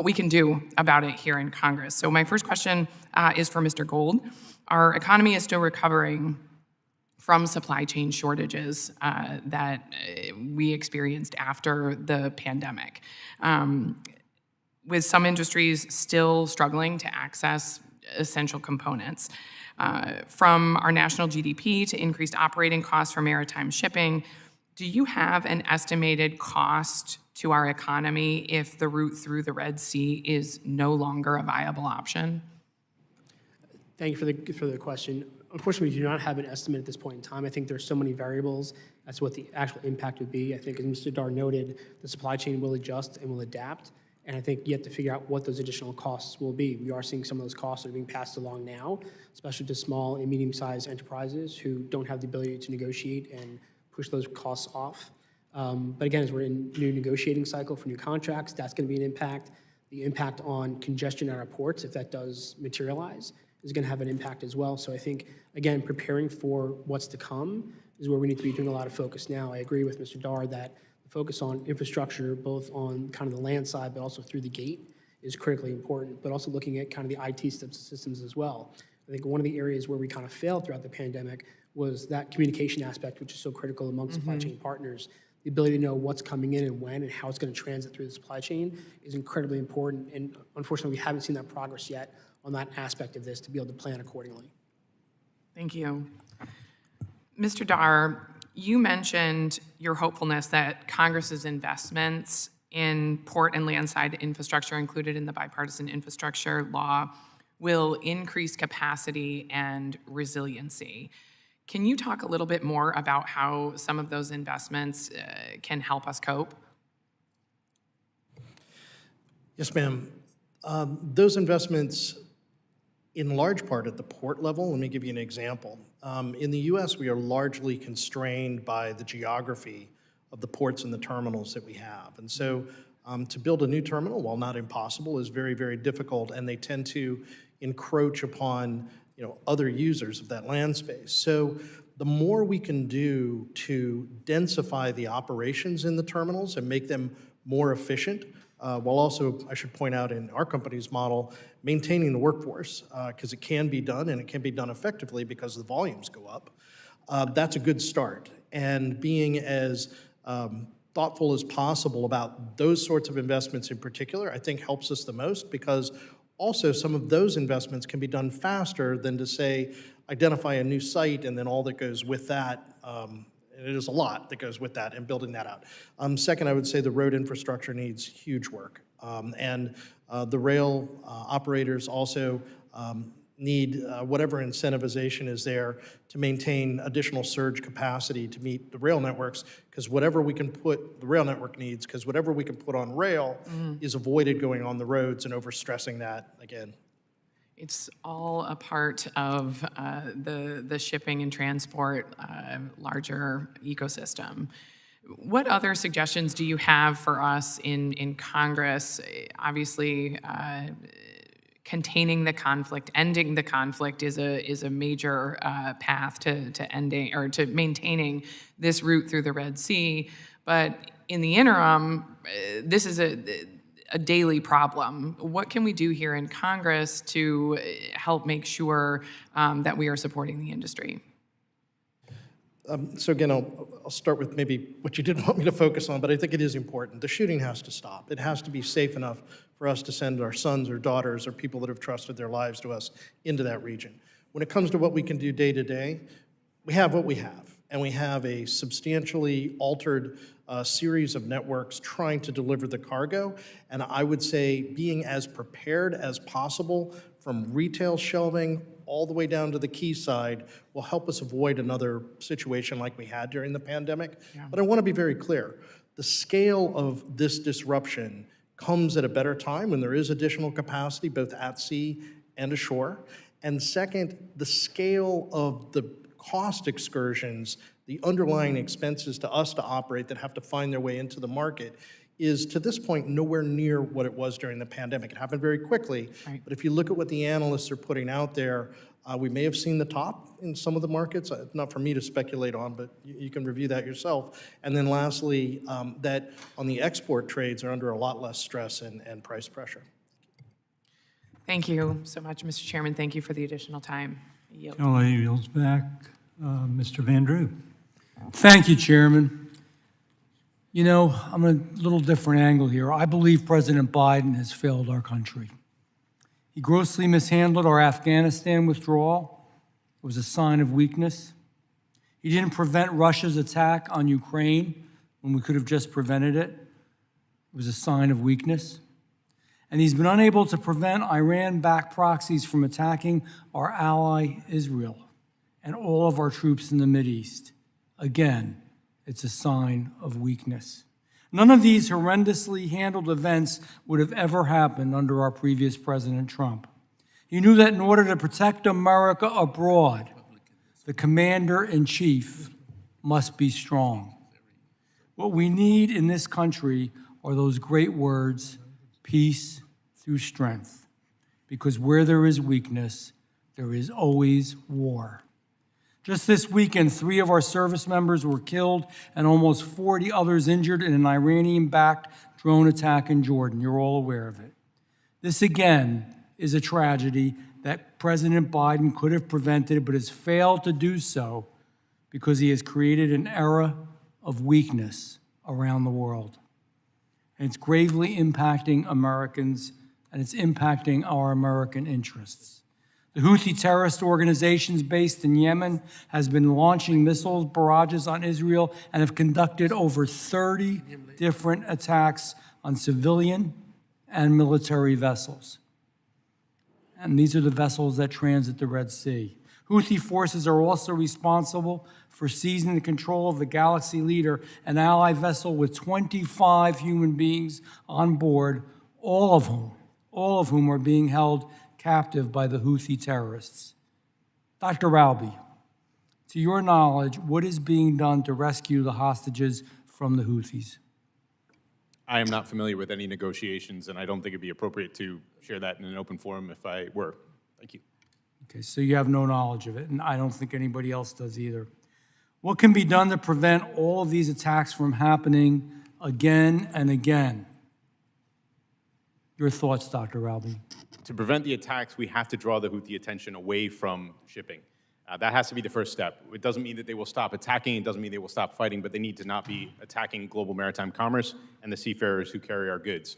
we can do about it here in Congress. So my first question is for Mr. Gold. Our economy is still recovering from supply chain shortages that we experienced after the pandemic, with some industries still struggling to access essential components. From our national GDP to increased operating costs for maritime shipping, do you have an estimated cost to our economy if the route through the Red Sea is no longer a viable option? Thank you for the question. Unfortunately, we do not have an estimate at this point in time. I think there's so many variables as to what the actual impact would be. I think, as Mr. Dar noted, the supply chain will adjust and will adapt, and I think yet to figure out what those additional costs will be. We are seeing some of those costs that are being passed along now, especially to small and medium-sized enterprises who don't have the ability to negotiate and push those costs off. But again, as we're in new negotiating cycle for new contracts, that's going to be an impact. The impact on congestion at our ports, if that does materialize, is going to have an impact as well. So I think, again, preparing for what's to come is where we need to be doing a lot of focus now. I agree with Mr. Dar that the focus on infrastructure, both on kind of the land side, but also through the gate, is critically important, but also looking at kind of the IT systems as well. I think one of the areas where we kind of failed throughout the pandemic was that communication aspect, which is so critical among supply chain partners. The ability to know what's coming in and when and how it's going to transit through the supply chain is incredibly important, and unfortunately, we haven't seen that progress yet on that aspect of this to be able to plan accordingly. Thank you. Mr. Dar, you mentioned your hopefulness that Congress's investments in port and landside infrastructure included in the bipartisan infrastructure law will increase capacity and resiliency. Can you talk a little bit more about how some of those investments can help us cope? Yes, ma'am. Those investments, in large part at the port level, let me give you an example. In the U.S., we are largely constrained by the geography of the ports and the terminals that we have. And so to build a new terminal, while not impossible, is very, very difficult, and they tend to encroach upon other users of that land space. So the more we can do to densify the operations in the terminals and make them more efficient, while also, I should point out, in our company's model, maintaining the workforce, because it can be done, and it can be done effectively because the volumes go up. That's a good start. And being as thoughtful as possible about those sorts of investments in particular, I think helps us the most, because also some of those investments can be done faster than to, say, identify a new site and then all that goes with that. It is a lot that goes with that and building that out. Second, I would say the road infrastructure needs huge work. And the rail operators also need whatever incentivization is there to maintain additional surge capacity to meet the rail networks, because whatever we can put, the rail network needs, because whatever we can put on rail is avoided going on the roads and overstressing that again. It's all a part of the shipping and transport larger ecosystem. What other suggestions do you have for us in Congress? Obviously, containing the conflict, ending the conflict is a major path to ending or to maintaining this route through the Red Sea. But in the interim, this is a daily problem. What can we do here in Congress to help make sure that we are supporting the industry? So again, I'll start with maybe what you didn't want me to focus on, but I think it is important. The shooting has to stop. It has to be safe enough for us to send our sons or daughters or people that have trusted their lives to us into that region. When it comes to what we can do day to day, we have what we have, and we have a substantially altered series of networks trying to deliver the cargo. And I would say being as prepared as possible from retail shelving all the way down to the quayside will help us avoid another situation like we had during the pandemic. Yeah. But I want to be very clear. The scale of this disruption comes at a better time when there is additional capacity both at sea and ashore. And second, the scale of the cost excursions The underlying expenses to us to operate that have to find their way into the market is, to this point, nowhere near what it was during the pandemic. It happened very quickly, Right. but if you look at what the analysts are putting out there, we may have seen the top in some of the markets, not for me to speculate on, but you can review that yourself. And then lastly, that on the export trades are under a lot less stress and price pressure. Thank you so much, Mr. Chairman. Thank you for the additional time. I yield. Gentlelady yields back. Mr. Van Drew. Thank you, Chairman. You know, I'm a little different angle here. I believe President Biden has failed our country. He grossly mishandled our Afghanistan withdrawal. It was a sign of weakness. He didn't prevent Russia's attack on Ukraine when we could have just prevented it. It was a sign of weakness. And he's been unable to prevent Iran-backed proxies from attacking our ally Israel and all of our troops in the Mideast. Again, it's a sign of weakness. None of these horrendously handled events would have ever happened under our previous President Trump. He knew that in order to protect America abroad, the commander-in-chief must be strong. What we need in this country are those great words, peace through strength. Because where there is weakness, there is always war. Just this weekend, 3 of our service members were killed and almost 40 others injured in an Iranian-backed drone attack in Jordan. You're all aware of it. This, again, is a tragedy that President Biden could have prevented, but has failed to do so because he has created an era of weakness around the world. And it's gravely impacting Americans, and it's impacting our American interests. The Houthi terrorist organizations based in Yemen has been launching missile barrages on Israel and have conducted over 30 different attacks on civilian and military vessels. And these are the vessels that transit the Red Sea. Houthi forces are also responsible for seizing the control of the Galaxy Leader, an ally vessel with 25 human beings on board, all of whom are being held captive by the Houthi terrorists. Dr. Ralby, to your knowledge, what is being done to rescue the hostages from the Houthis? I am not familiar with any negotiations, and I don't think it'd be appropriate to share that in an open forum if I were. Thank you. Okay, so you have no knowledge of it, and I don't think anybody else does either. What can be done to prevent all of these attacks from happening again and again? Your thoughts, Dr. Ralby. To prevent the attacks, we have to draw the Houthi attention away from shipping. That has to be the first step. It doesn't mean that they will stop attacking, it doesn't mean they will stop fighting, but they need to not be attacking global maritime commerce and the seafarers who carry our goods.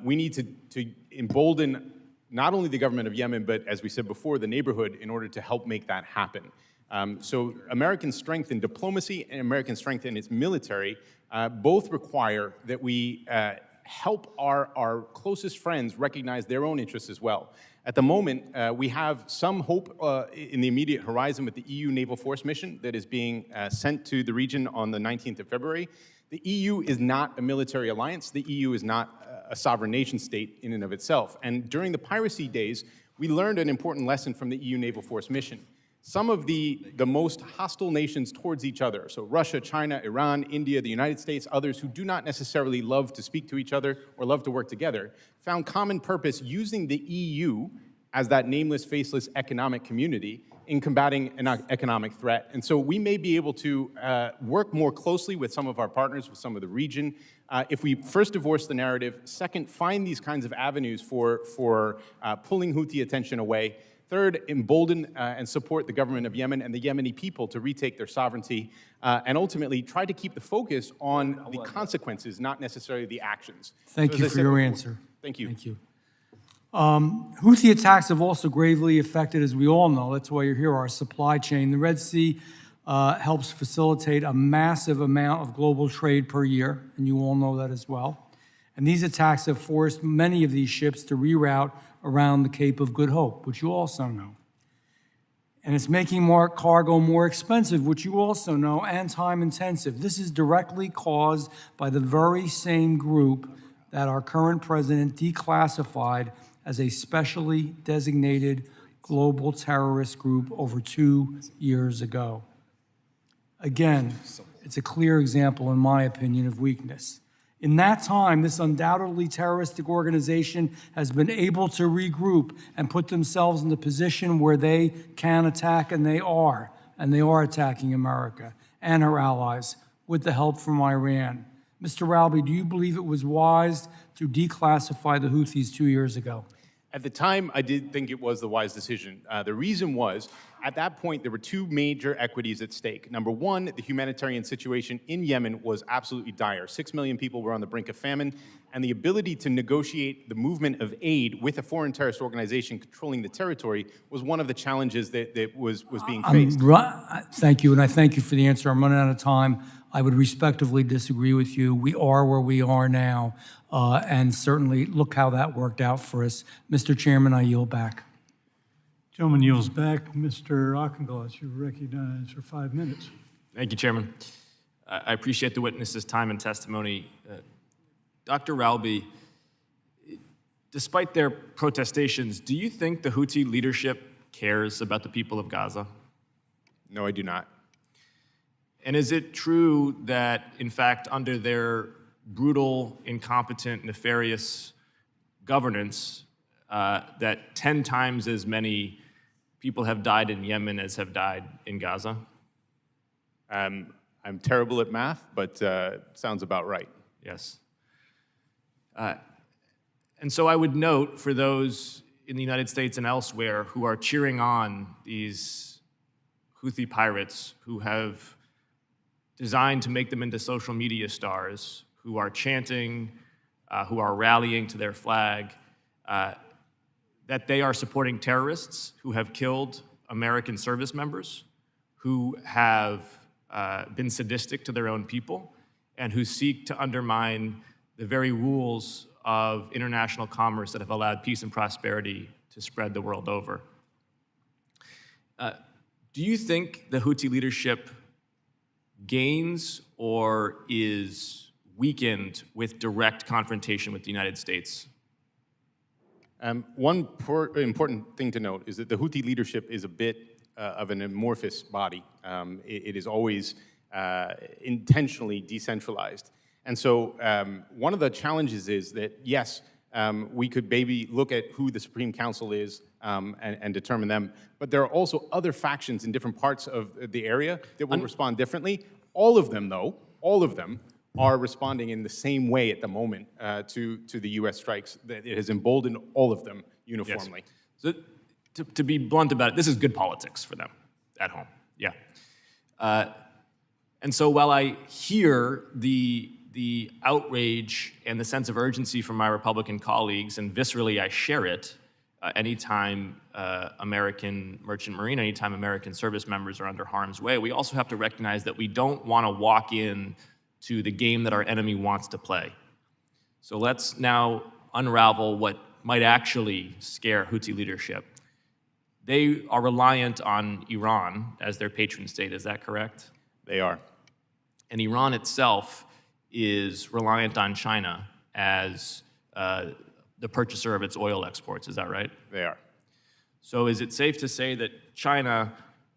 We need to embolden not only the government of Yemen, but as we said before, the neighborhood in order to help make that happen. So American strength in diplomacy and American strength in its military both require that we help our closest friends recognize their own interests as well. At the moment, we have some hope in the immediate horizon with the EU Naval Force mission that is being sent to the region on the 19th of February. The EU is not a military alliance. The EU is not a sovereign nation state in and of itself. And during the piracy days, we learned an important lesson from the EU Naval Force mission. Some of the most hostile nations towards each other, so Russia, China, Iran, India, the United States, others who do not necessarily love to speak to each other or love to work together, found common purpose using the EU as that nameless, faceless economic community in combating an economic threat. And so we may be able to work more closely with some of our partners, with some of the region, if we first divorce the narrative, second, find these kinds of avenues for pulling Houthi attention away, third, embolden and support the government of Yemen and the Yemeni people to retake their sovereignty, and ultimately try to keep the focus on the consequences, not necessarily the actions. Thank you for your answer. Thank you. Thank you. Houthi attacks have also gravely affected, as we all know, that's why you're here, our supply chain. The Red Sea helps facilitate a massive amount of global trade per year, and you all know that as well. And these attacks have forced many of these ships to reroute around the Cape of Good Hope, which you also know. And it's making more cargo more expensive, which you also know, and time intensive. This is directly caused by the very same group that our current president declassified as a specially designated global terrorist group over 2 years ago. Again, it's a clear example, in my opinion, of weakness. In that time, this undoubtedly terroristic organization has been able to regroup and put themselves in the position where they can attack, and they are attacking America and our allies with the help from Iran. Mr. Ralby, do you believe it was wise to declassify the Houthis 2 years ago? At the time, I did think it was the wise decision. The reason was, at that point, there were two major equities at stake. Number one, the humanitarian situation in Yemen was absolutely dire. 6 million people were on the brink of famine, and the ability to negotiate the movement of aid with a foreign terrorist organization controlling the territory was one of the challenges that was being faced. Thank you, and I thank you for the answer. I'm running out of time. I would respectively disagree with you. We are where we are now, and certainly look how that worked out for us. Mr. Chairman, I yield back. Gentleman yields back. Mr. Auchincloss, you're recognized for 5 minutes. Thank you, Chairman. I appreciate the witness's time and testimony. Dr. Ralby, despite their protestations, do you think the Houthi leadership cares about the people of Gaza? No, I do not. And is it true that, in fact, under their brutal, incompetent, nefarious governance, that 10 times as many people have died in Yemen as have died in Gaza? I'm terrible at math, but sounds about right. Yes. And so I would note for those in the United States and elsewhere who are cheering on these Houthi pirates who have designed to make them into social media stars, who are chanting, who are rallying to their flag, that they are supporting terrorists who have killed American service members, who have been sadistic to their own people, and who seek to undermine the very rules of international commerce that have allowed peace and prosperity to spread the world over. Do you think the Houthi leadership gains or is weakened with direct confrontation with the United States? One important thing to note is that the Houthi leadership is a bit of an amorphous body. It is always intentionally decentralized. And so one of the challenges is that, yes, we could maybe look at who the Supreme Council is and determine them, but there are also other factions in different parts of the area that will respond differently. All of them, though, all of them are responding in the same way at the moment to the U.S. strikes. It has emboldened all of them uniformly. Yes. So to be blunt about it, this is good politics for them at home. Yeah. And so while I hear the outrage and the sense of urgency from my Republican colleagues, and viscerally I share it, anytime American merchant marine, anytime American service members are under harm's way, we also have to recognize that we don't want to walk in to the game that our enemy wants to play. So let's now unravel what might actually scare Houthi leadership. They are reliant on Iran as their patron state, is that correct? They are. And Iran itself is reliant on China as the purchaser of its oil exports, is that right? They are. So is it safe to say that China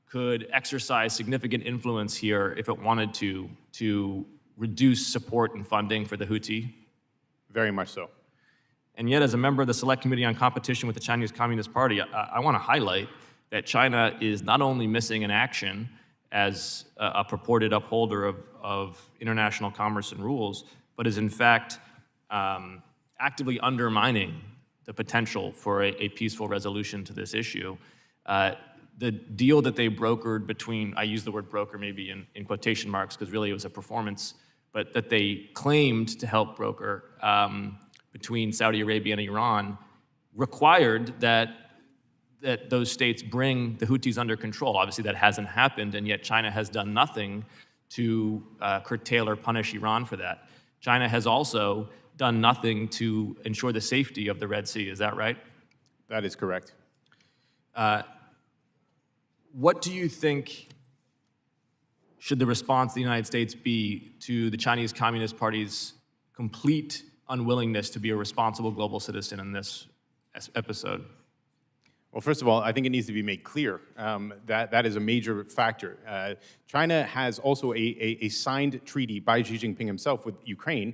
could exercise significant influence here if it wanted to reduce support and funding for the Houthi? Very much so. And yet, as a member of the Select Committee on Competition with the Chinese Communist Party, I want to highlight that China is not only missing in action as a purported upholder of international commerce and rules, but is in fact actively undermining the potential for a peaceful resolution to this issue. The deal that they brokered between, I use the word broker maybe in quotation marks because really it was a performance, but that they claimed to help broker between Saudi Arabia and Iran required that those states bring the Houthis under control. Obviously that hasn't happened, and yet China has done nothing to curtail or punish Iran for that. China has also done nothing to ensure the safety of the Red Sea, is that right? That is correct. What do you think should the response of the United States be to the Chinese Communist Party's complete unwillingness to be a responsible global citizen in this episode? Well, first of all, I think it needs to be made clear that that is a major factor. China has also a signed treaty by Xi Jinping himself with Ukraine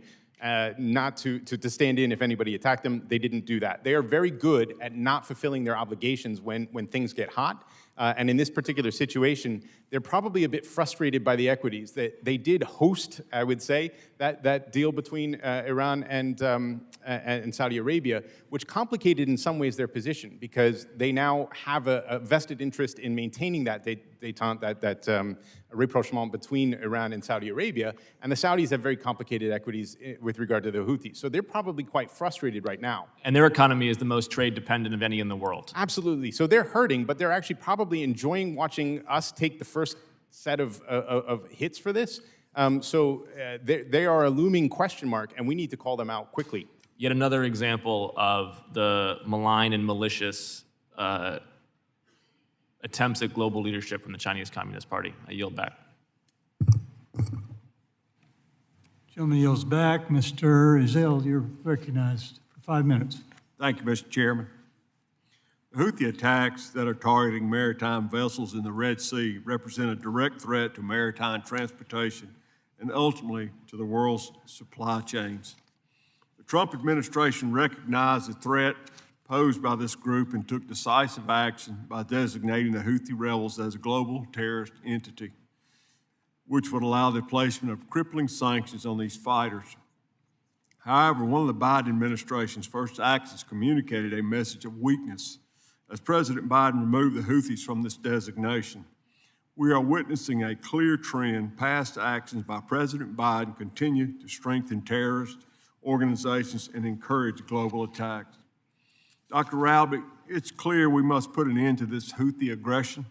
not to stand in if anybody attacked them. They didn't do that. They are very good at not fulfilling their obligations when things get hot. And in this particular situation, they're probably a bit frustrated by the equities. They did host, I would say, that deal between Iran and Saudi Arabia, which complicated in some ways their position because they now have a vested interest in maintaining that détente, that rapprochement between Iran and Saudi Arabia. And the Saudis have very complicated equities with regard to the Houthis. So they're probably quite frustrated right now. And their economy is the most trade dependent of any in the world. Absolutely. So they're hurting, but they're actually probably enjoying watching us take the first set of hits for this. They are a looming question mark, and we need to call them out quickly. Yet another example of the malign and malicious attempts at global leadership from the Chinese Communist Party. I yield back. Gentleman yields back. Mr. Ezell, you're recognized for 5 minutes. Thank you, Mr. Chairman. The Houthi attacks that are targeting maritime vessels in the Red Sea represent a direct threat to maritime transportation and ultimately to the world's supply chains. The Trump administration recognized the threat posed by this group and took decisive action by designating the Houthi rebels as a global terrorist entity, which would allow the placement of crippling sanctions on these fighters. However, one of the Biden administration's first actions communicated a message of weakness as President Biden removed the Houthis from this designation. We are witnessing a clear trend. Past actions by President Biden continue to strengthen terrorist organizations and encourage global attacks. Dr. Rowley, it's clear we must put an end to this Houthi aggression.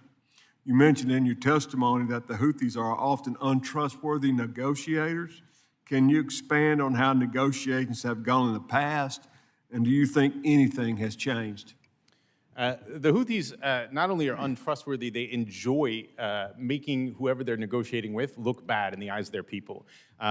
You mentioned in your testimony that the Houthis are often untrustworthy negotiators. Can you expand on how negotiations have gone in the past, and do you think anything has changed? The Houthis not only are untrustworthy, they enjoy making whoever they're negotiating with look bad in the eyes of their people.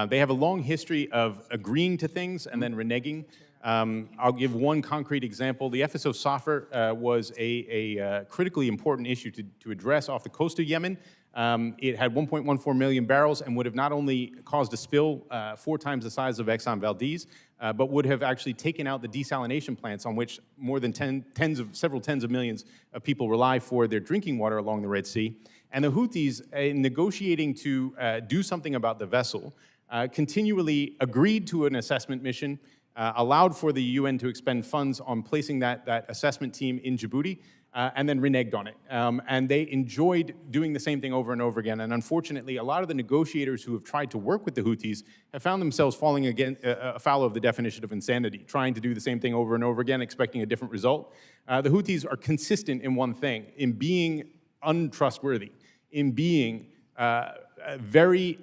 They have a long history of agreeing to things and then reneging. I'll give one concrete example. The FSO Safar was a critically important issue to address off the coast of Yemen. It had 1.14 million barrels and would have not only caused a spill 4 times the size of Exxon Valdez, but would have actually taken out the desalination plants on which more than several tens of millions of people rely for their drinking water along the Red Sea. And the Houthis, in negotiating to do something about the vessel, continually agreed to an assessment mission, allowed for the UN to expend funds on placing that assessment team in Djibouti, and then reneged on it. And they enjoyed doing the same thing over and over again. And unfortunately, a lot of the negotiators who have tried to work with the Houthis have found themselves falling afoul of the definition of insanity, trying to do the same thing over and over again, expecting a different result. The Houthis are consistent in one thing, in being untrustworthy, in being very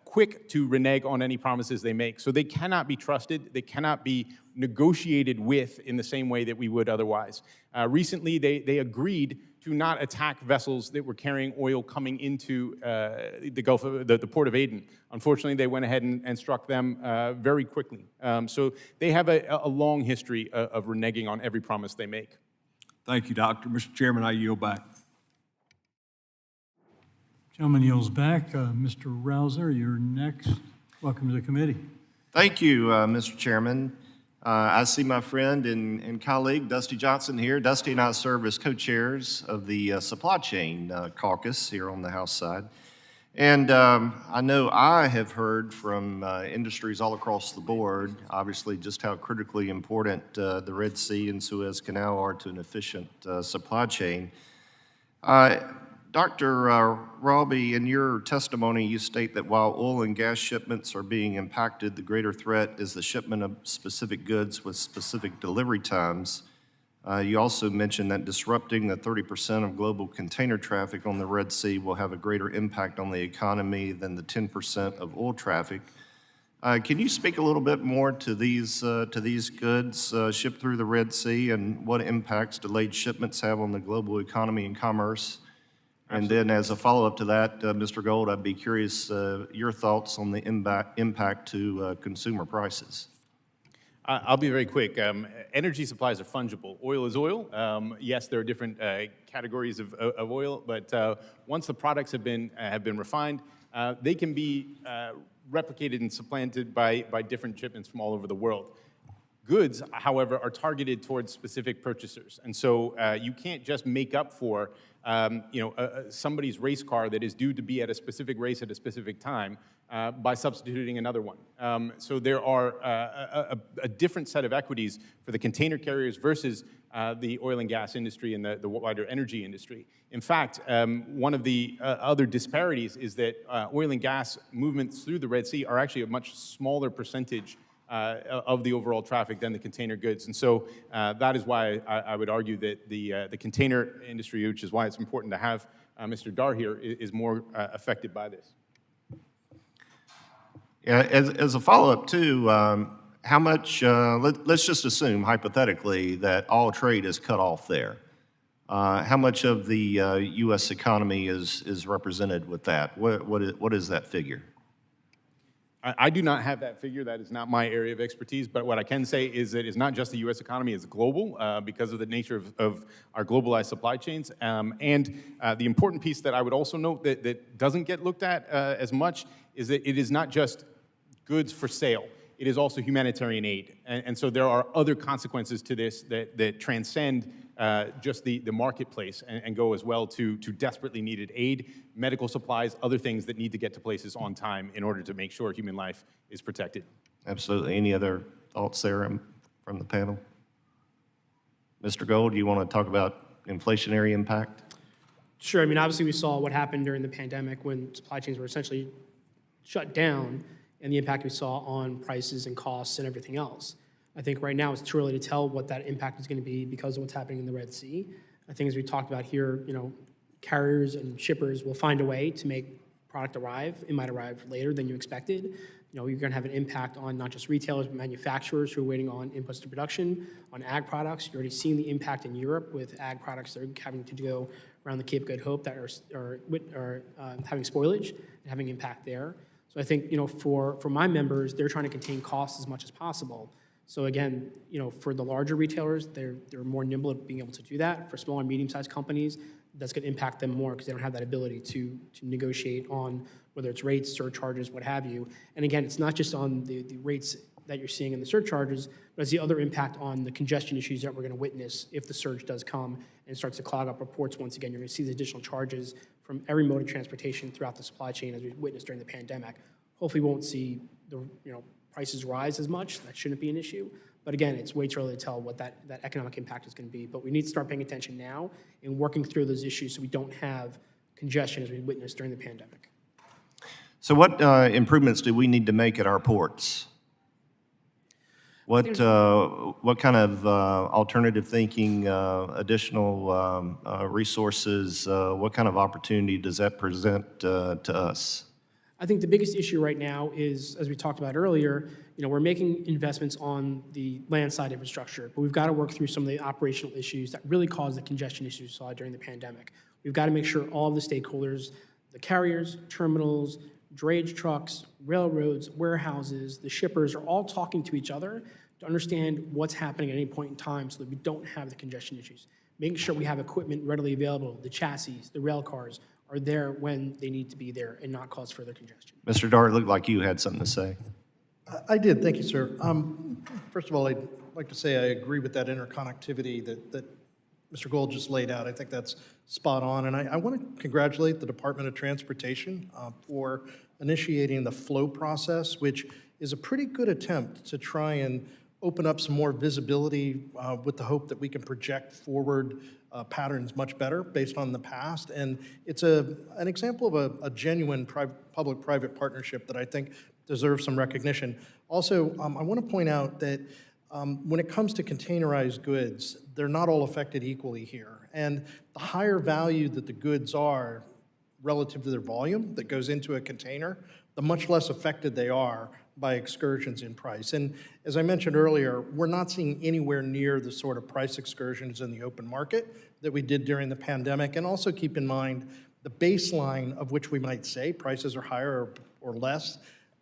quick to renege on any promises they make. So they cannot be trusted. They cannot be negotiated with in the same way that we would otherwise. Recently, they agreed to not attack vessels that were carrying oil coming into the Gulf of the Port of Aden. Unfortunately, they went ahead and struck them very quickly. So they have a long history of reneging on every promise they make. Thank you, Doctor. Mr. Chairman, I yield back. Gentleman yields back. Mr. Rouser, you're next. Welcome to the committee. Thank you, Mr. Chairman. I see my friend and colleague, Dusty Johnson here. Dusty and I serve as co-chairs of the Supply Chain Caucus here on the House side. And I know I have heard from industries all across the board, obviously, just how critically important the Red Sea and Suez Canal are to an efficient supply chain. Dr. Rabi, in your testimony, you state that while oil and gas shipments are being impacted, the greater threat is the shipment of specific goods with specific delivery times. You also mentioned that disrupting the 30% of global container traffic on the Red Sea will have a greater impact on the economy than the 10% of oil traffic. Can you speak a little bit more to these goods shipped through the Red Sea and what impacts delayed shipments have on the global economy and commerce? And then as a follow-up to that, Mr. Gold, I'd be curious your thoughts on the impact to consumer prices. I'll be very quick. Energy supplies are fungible. Oil is oil. Yes, there are different categories of oil, but once the products have been refined, they can be replicated and supplanted by different shipments from all over the world. Goods, however, are targeted towards specific purchasers, and so you can't just make up for somebody's race car that is due to be at a specific race at a specific time by substituting another one. So there are a different set of equities for the container carriers versus the oil and gas industry and the wider energy industry. In fact, one of the other disparities is that oil and gas movements through the Red Sea are actually a much smaller percentage of the overall traffic than the container goods. And so that is why I would argue that the container industry, which is why it's important to have Mr. Dar here, is more affected by this. Yeah, as a follow-up too, how much, let's just assume hypothetically that all trade is cut off there. How much of the U.S. economy is represented with that? What is that figure? I do not have that figure. That is not my area of expertise. But what I can say is that it's not just the U.S. economy, it's global because of the nature of our globalized supply chains. And the important piece that I would also note that doesn't get looked at as much is that it is not just goods for sale. It is also humanitarian aid. And so there are other consequences to this that transcend just the marketplace and go as well to desperately needed aid, medical supplies, other things that need to get to places on time in order to make sure human life is protected. Absolutely. Any other thoughts there from the panel? Mr. Gold, you want to talk about inflationary impact? Sure. I mean, obviously, we saw what happened during the pandemic when supply chains were essentially shut down and the impact we saw on prices and costs and everything else. I think right now it's too early to tell what that impact is going to be because of what's happening in the Red Sea. I think as we talked about here, carriers and shippers will find a way to make product arrive. It might arrive later than you expected. You're going to have an impact on not just retailers, but manufacturers who are waiting on inputs to production, on ag products. You're already seeing the impact in Europe with ag products that are having to go around the Cape of Good Hope that are having spoilage and having impact there. So I think, for my members, they're trying to contain costs as much as possible. So again, for the larger retailers, they're more nimble at being able to do that. For small and medium-sized companies, that's going to impact them more because they don't have that ability to negotiate on whether it's rates, surcharges, what have you. And again, it's not just on the rates that you're seeing in the surcharges, but it's the other impact on the congestion issues that we're going to witness if the surge does come and starts to clog up reports once again. You're going to see the additional charges from every mode of transportation throughout the supply chain as we witnessed during the pandemic. Hopefully we won't see the prices rise as much. That shouldn't be an issue. But again, it's way too early to tell what that economic impact is going to be. But we need to start paying attention now and working through those issues so we don't have congestion as we witnessed during the pandemic. So what improvements do we need to make at our ports? What kind of alternative thinking, additional resources, what kind of opportunity does that present to us? I think the biggest issue right now is, as we talked about earlier, we're making investments on the land side infrastructure, but we've got to work through some of the operational issues that really caused the congestion issues we saw during the pandemic. We've got to make sure all of the stakeholders, the carriers, terminals, drayage trucks, railroads, warehouses, the shippers are all talking to each other to understand what's happening at any point in time so that we don't have the congestion issues. Making sure we have equipment readily available, the chassis, the rail cars, are there when they need to be there and not cause further congestion. Mr. Dart, it looked like you had something to say. I did, thank you, sir. First of all, I'd like to say I agree with that interconnectivity that Mr. Gold just laid out. I think that's spot on, and I want to congratulate the Department of Transportation for initiating the flow process, which is a pretty good attempt to try and open up some more visibility with the hope that we can project forward patterns much better based on the past. And it's an example of a genuine public-private partnership that I think deserves some recognition. Also, I want to point out that when it comes to containerized goods, they're not all affected equally here. And the higher value that the goods are relative to their volume that goes into a container, the much less affected they are by excursions in price. And as I mentioned earlier, we're not seeing anywhere near the sort of price excursions in the open market that we did during the pandemic. And also keep in mind the baseline of which we might say prices are higher or less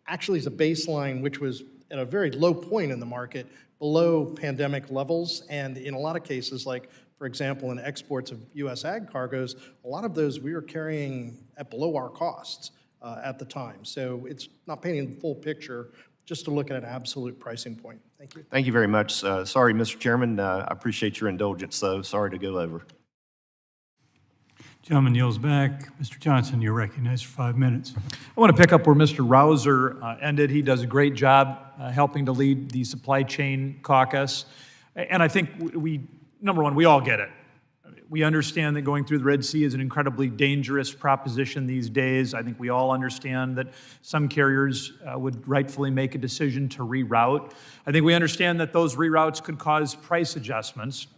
actually is a baseline which was at a very low point in the market, below pandemic levels, and in a lot of cases, like, for example, in exports of U.S. ag cargoes, a lot of those we were carrying at below our costs at the time. So it's not painting the full picture, just to look at an absolute pricing point. Thank you. Thank you very much. Sorry, Mr. Chairman, I appreciate your indulgence, though. Sorry to go over. Gentleman yields back. Mr. Johnson, you're recognized for 5 minutes. I want to pick up where Mr. Rouser ended. He does a great job helping to lead the supply chain caucus. And I think number one, we all get it. We understand that going through the Red Sea is an incredibly dangerous proposition these days. I think we all understand that some carriers would rightfully make a decision to reroute. I think we understand that those reroutes could cause price adjustments.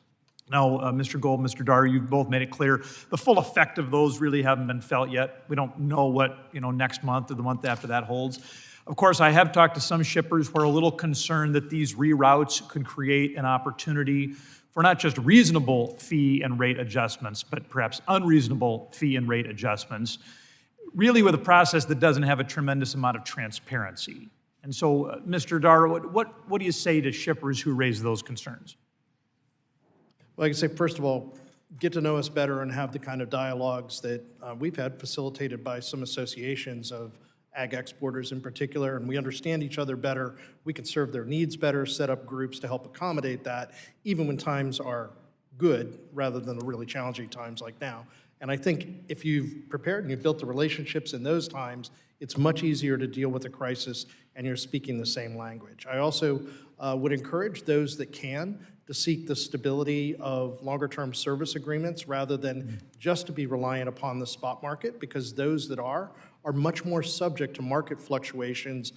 Now, Mr. Gold, Mr. Dar, you've both made it clear the full effect of those really haven't been felt yet. We don't know what next month or the month after that holds. Of course, I have talked to some shippers who are a little concerned that these reroutes could create an opportunity for not just reasonable fee and rate adjustments, but perhaps unreasonable fee and rate adjustments, really with a process that doesn't have a tremendous amount of transparency. And so, Mr. Dar, what do you say to shippers who raise those concerns? Well, I can say, first of all, get to know us better and have the kind of dialogues that we've had facilitated by some associations of ag exporters in particular, and we understand each other better. We can serve their needs better, set up groups to help accommodate that, even when times are good rather than the really challenging times like now. And I think if you've prepared and you've built the relationships in those times, it's much easier to deal with a crisis and you're speaking the same language. I also would encourage those that can to seek the stability of longer-term service agreements rather than just to be reliant upon the spot market, because those that are much more subject to market fluctuations.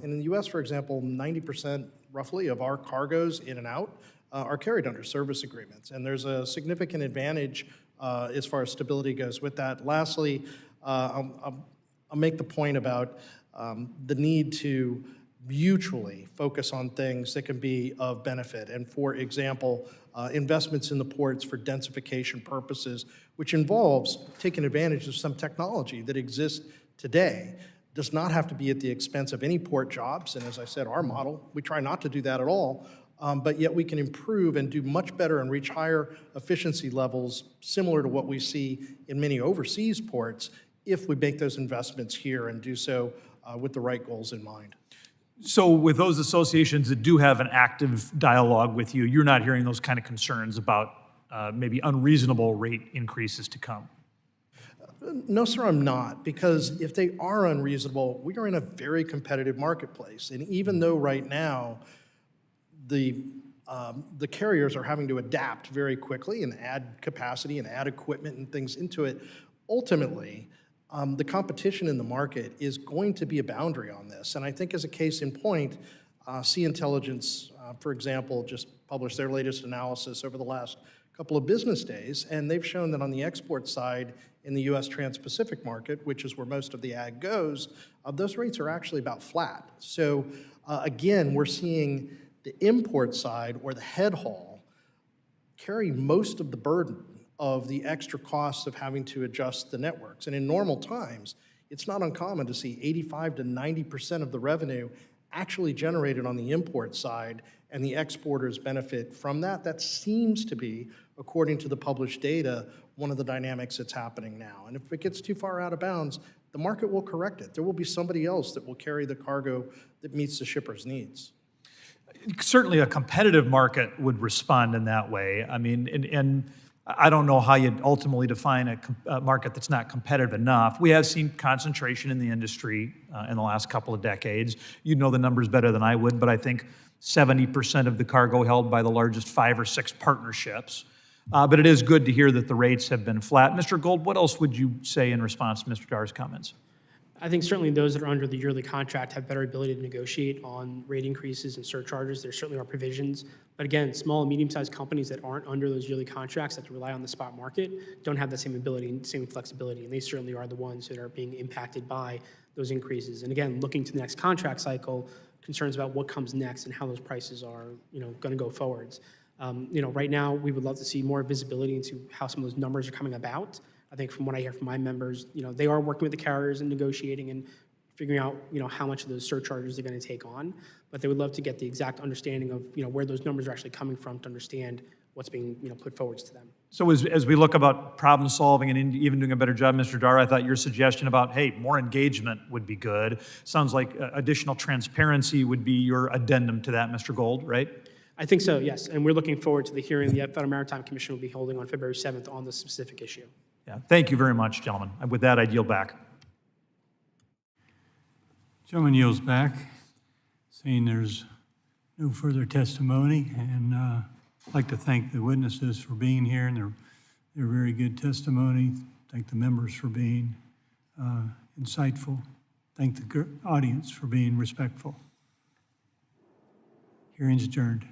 In the U.S., for example, 90% roughly of our cargoes in and out are carried under service agreements, and there's a significant advantage as far as stability goes with that. Lastly, I'll make the point about the need to mutually focus on things that can be of benefit. And for example, investments in the ports for densification purposes, which involves taking advantage of some technology that exists today, does not have to be at the expense of any port jobs. And as I said, our model, we try not to do that at all, but yet we can improve and do much better and reach higher efficiency levels similar to what we see in many overseas ports if we make those investments here and do so with the right goals in mind. So with those associations that do have an active dialogue with you, you're not hearing those kind of concerns about maybe unreasonable rate increases to come? No, sir, I'm not, because if they are unreasonable, we are in a very competitive marketplace. And even though right now the carriers are having to adapt very quickly and add capacity and add equipment and things into it, ultimately, the competition in the market is going to be a boundary on this. And I think as a case in point, Sea Intelligence, for example, just published their latest analysis over the last couple of business days, and they've shown that on the export side in the U.S. Trans-Pacific market, which is where most of the ag goes, those rates are actually about flat. So again, we're seeing the import side or the head haul carry most of the burden of the extra costs of having to adjust the networks. And in normal times, it's not uncommon to see 85 to 90% of the revenue actually generated on the import side, and the exporters benefit from that. That seems to be, according to the published data, one of the dynamics that's happening now. And if it gets too far out of bounds, the market will correct it. There will be somebody else that will carry the cargo that meets the shipper's needs. Certainly a competitive market would respond in that way. I mean, and I don't know how you'd ultimately define a market that's not competitive enough. We have seen concentration in the industry in the last couple of decades. You'd know the numbers better than I would, but I think 70% of the cargo held by the largest 5 or 6 partnerships. But it is good to hear that the rates have been flat. Mr. Gold, what else would you say in response to Mr. Dar's comments? I think certainly those that are under the yearly contract have better ability to negotiate on rate increases and surcharges. There certainly are provisions. But again, small and medium-sized companies that aren't under those yearly contracts that rely on the spot market don't have the same ability and same flexibility. And they certainly are the ones that are being impacted by those increases. And again, looking to the next contract cycle, concerns about what comes next and how those prices are, going to go forwards. Right now, we would love to see more visibility into how some of those numbers are coming about. I think from what I hear from my members, they are working with the carriers and negotiating and figuring out, how much of those surcharges they're going to take on. but they would love to get the exact understanding of, where those numbers are actually coming from to understand what's being, put forwards to them. So as we look about problem solving and even doing a better job, Mr. Dar, I thought your suggestion about, hey, more engagement would be good. Sounds like additional transparency would be your addendum to that, Mr. Gold, right? I think so, yes. And we're looking forward to the hearing the Federal Maritime Commission will be holding on February 7th on this specific issue. Yeah, thank you very much, gentlemen. And with that, I yield back. Gentleman yields back, saying there's no further testimony, and I'd like to thank the witnesses for being here and their very good testimony. Thank the members for being insightful. Thank the audience for being respectful. Hearing's adjourned.